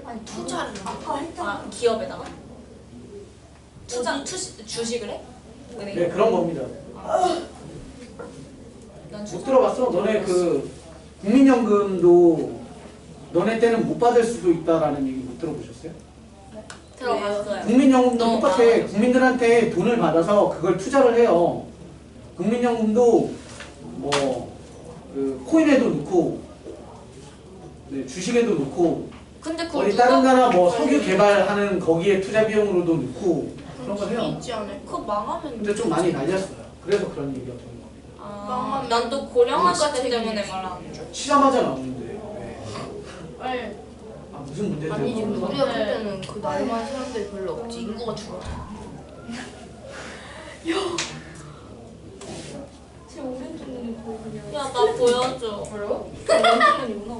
아니 투자를 아 기업에다가? 주식을 해? 은행? 네 그런 겁니다. 난 못 들어봤어? 너네 그 국민연금도 너네 때는 못 받을 수도 있다라는 얘기 못 들어보셨어요? 들어봤어요. 국민연금도 너무 똑같아. 많아요. 국민들한테 돈을 받아서 그걸 투자를 해요. 국민연금도 뭐 그 코인에도 넣고 네, 주식에도 넣고 근데 그거 어디 누가 다른 나라 뭐 석유 개발하는 거기에 투자 비용으로도 넣고 그런 걸 해요. 있지 않을까? 그거 망하면 근데 좀 많이 날렸어요. 그래서 그런 얘기가 되는 겁니다. 아, 난 또 고령화 시대 때문에 말하는 줄. 치자마자 나오는데 아니 아 무슨 문제죠? 아니지 우리가 볼 때는 그 나이 많은 사람들이 별로 없지 인구가 줄어 제 오른쪽 눈이 보이냐? 야, 나 보여줘. 그래요? 왼쪽 눈이구나.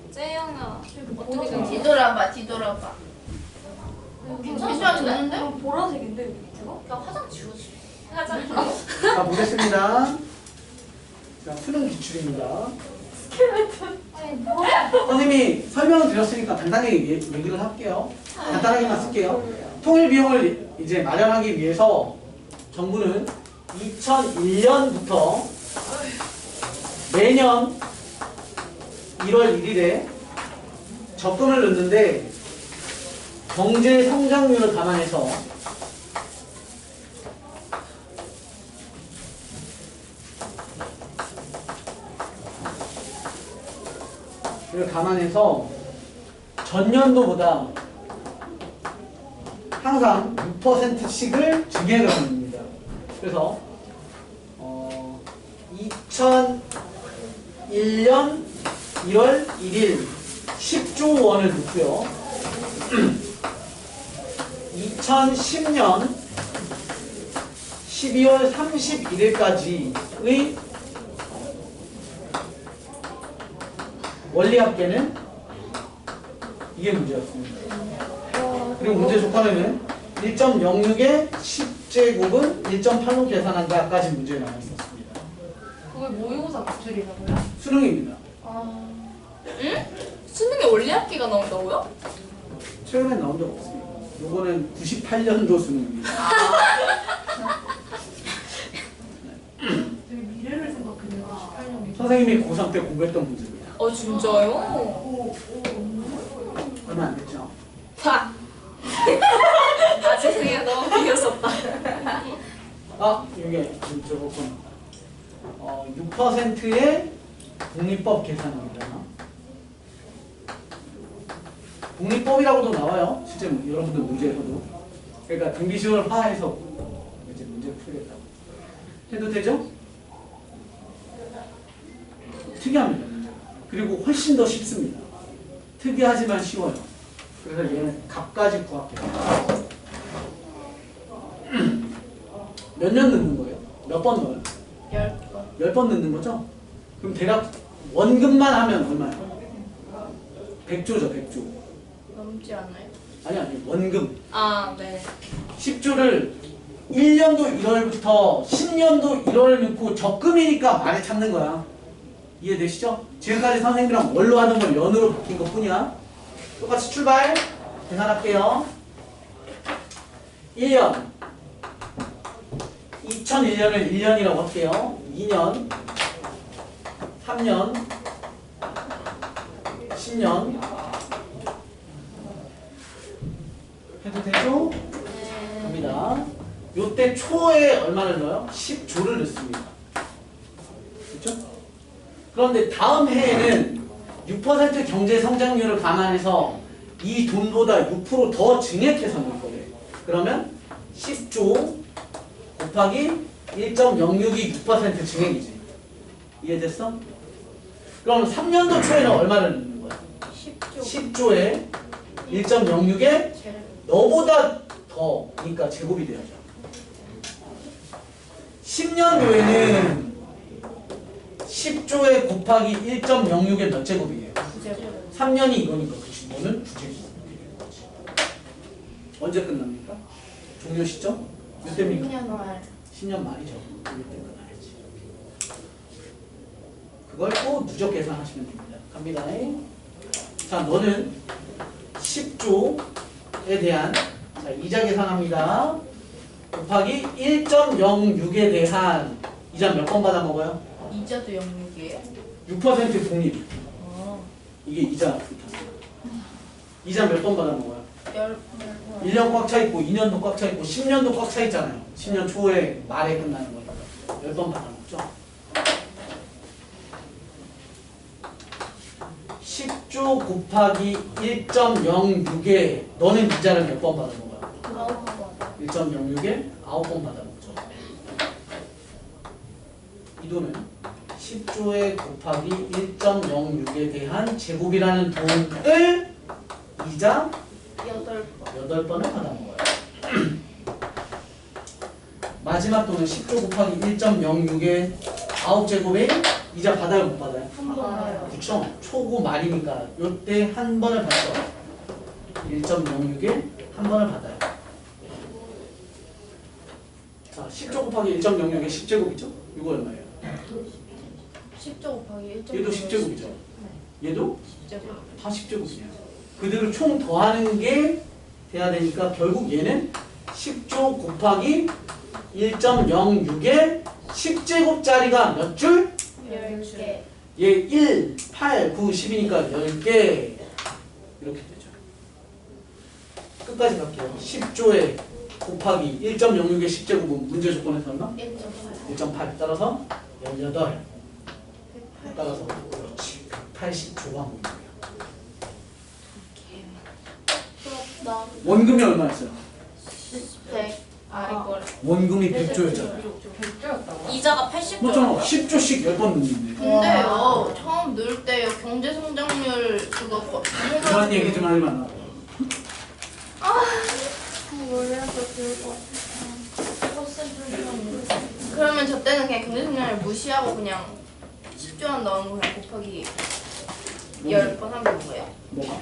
재영아. 어떻게 보라색. 생각해? 뒤돌아봐 뒤돌아봐 괜찮아 되는데? 보라색인데 여기 밑에가? 야, 화장 지워지. 화장. 자 보겠습니다. 자 수능 기출입니다. 선생님이 설명을 드렸으니까 간단하게 얘기를 할게요. 간단하게만 쓸게요. 통일 비용을 이제 마련하기 위해서 정부는 2001년부터 매년 1월 1일에 적금을 넣는데 경제 성장률을 감안해서 를 감안해서 전년도보다 항상 6%씩을 증액을 합니다. 그래서 2001년 1월 1일 10조 원을 넣고요. 2010년 12월 31일까지의 원리합계는 이게 문제였습니다. 그리고 문제 조건에는 1.06의 10제곱은 1.85 계산한다까지 문제에 나와 있었습니다. 그걸 그게 모의고사 기출이라고요? 수능입니다. 아, 수능에 원리 학기가 나온다고요? 최근에 나온 적 없습니다. 요거는 98년도 수능입니다. 되게 미래를 생각했네요. 18년. 선생님이 고3 때 공부했던 문제입니다. 진짜요? 얼마 안 됐죠? 파! 아 죄송해요 너무 비었었다. 이게 저거군. 6%의 독립법 계산입니다. 독립법이라고도 나와요. 실제 여러분들 문제에서도. 그러니까 등비시월 화해서 이제 문제를 풀겠다고. 해도 되죠? 특이합니다. 그리고 훨씬 더 쉽습니다. 특이하지만 쉬워요. 그래서 얘는 값까지 구할게요. 몇 년 넣는 거예요? 몇 번 넣어요? 10번. 10번 넣는 거죠? 그럼 대략 원금만 하면 얼마예요? 100조죠, 100조. 넘지 않아요? 아니, 원금. 아 네. 10조를 1년도 1월부터 10년도 1월 넣고 적금이니까 많이 찾는 거야. 이해되시죠? 지금까지 선생님이랑 월로 하는 걸 연으로 바뀐 것 뿐이야. 똑같이 출발. 계산할게요. 1년. 2001년을 1년이라고 할게요. 2년. 3년. 10년. 해도 되죠? 갑니다. 요때 초에 얼마를 넣어요? 10조를 넣습니다. 그렇죠? 그런데 다음 해에는 6% 경제 성장률을 감안해서 이 돈보다 6% 더 증액해서 넣을 거예요. 그러면 10조 곱하기 1.062 6% 증액이지. 이해됐어? 그럼 3년도 초에는 얼마를 넣는 거야? 10조. 10조에 1.06에 너보다 더, 그러니까 제곱이 돼야죠. 10년도에는 10조에 곱하기 1.06에 몇 제곱이에요? 3년이 이거니까 그치? 너는 9제곱. 언제 끝납니까? 종료 시점? 몇 대입니까? 10년 말. 10년 말이죠. 이때 끝나야지. 그걸 또 누적 계산하시면 됩니다. 갑니다. 자, 너는 10조에 대한 자, 이자 계산합니다. 곱하기 1.06에 대한 이자 몇 번 받아 먹어요? 이자도 0.6이에요? 6% 독립. 어. 이게 이자. 이자 몇 번 받아 먹어요? 10번. 1년 꽉 차 있고 2년도 꽉 차 있고 10년도 꽉 차 있잖아요. 10년 초에 말에 끝나는 거니까 10번 받아 먹죠. 10조 곱하기 1.06에 너는 이자를 몇 번 받아 먹어요? 9번. 1.06에 9번 받아 먹죠. 이 돈은 10조에 곱하기 1.06에 대한 제곱이라는 돈을 이자 8번. 8번을 받아 먹어요. 마지막 돈은 10조 곱하기 1.06에 9제곱에 이자 받아요, 못 받아요? 한 번 와요. 그쵸? 초고 말이니까 요때 한 번을 받죠. 1.06에 한 번을 받아요. 자, 10조 곱하기 1.06에 10제곱이죠? 이거 얼마예요? 10조 곱하기 1.6. 얘도 10제곱이죠? 얘도 10제곱. 다 10제곱이에요. 그들을 총 더하는 게 돼야 되니까 결국 얘는 10조 곱하기 1.06에 10제곱짜리가 몇 줄? 10개. 얘 1, 8, 9, 10이니까 10개 이렇게 되죠. 끝까지 갈게요. 10조에 곱하기 1.06의 10제곱은 문제 조건에서 얼마? 1.8. 1.8 따라서 18 따라서 그렇지 180조가 문제예요. 나 원금이 얼마였어요? 100. 이걸 원금이 100조였잖아요. 100조였다고? 이자가 80조. 그렇잖아. 10조씩 10번 넣는데. 근데요, 처음 넣을 때 경제 성장률 그거 그런 얘기 좀 하지 마. 그러면 저 때는 그냥 경제 성장률 무시하고 그냥 10조만 넣은 거 그냥 곱하기 10번 하면 되는 거예요? 뭐가?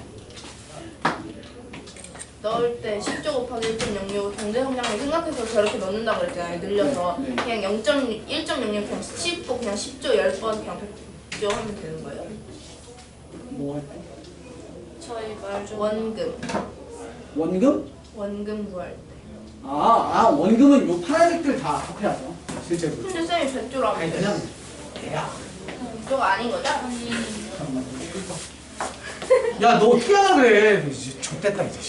넣을 때 10조 곱하기 1.06 경제 성장률 생각해서 저렇게 넣는다고 그랬잖아요. 늘려서 네. 그냥 1.06 그냥 10고 그냥 10조 10번 그냥 100조 하면 되는 거예요. 뭐 저희 말 좀. 원금 원금? 구할 때. 원금은 요 파란색들 다 합해야죠. 실제로. 근데 쌤이 100조라고 아니 그냥 대야. 100조가 아닌 거죠? 야 너 어떻게 하라 그래? 이제 좆됐다 이제.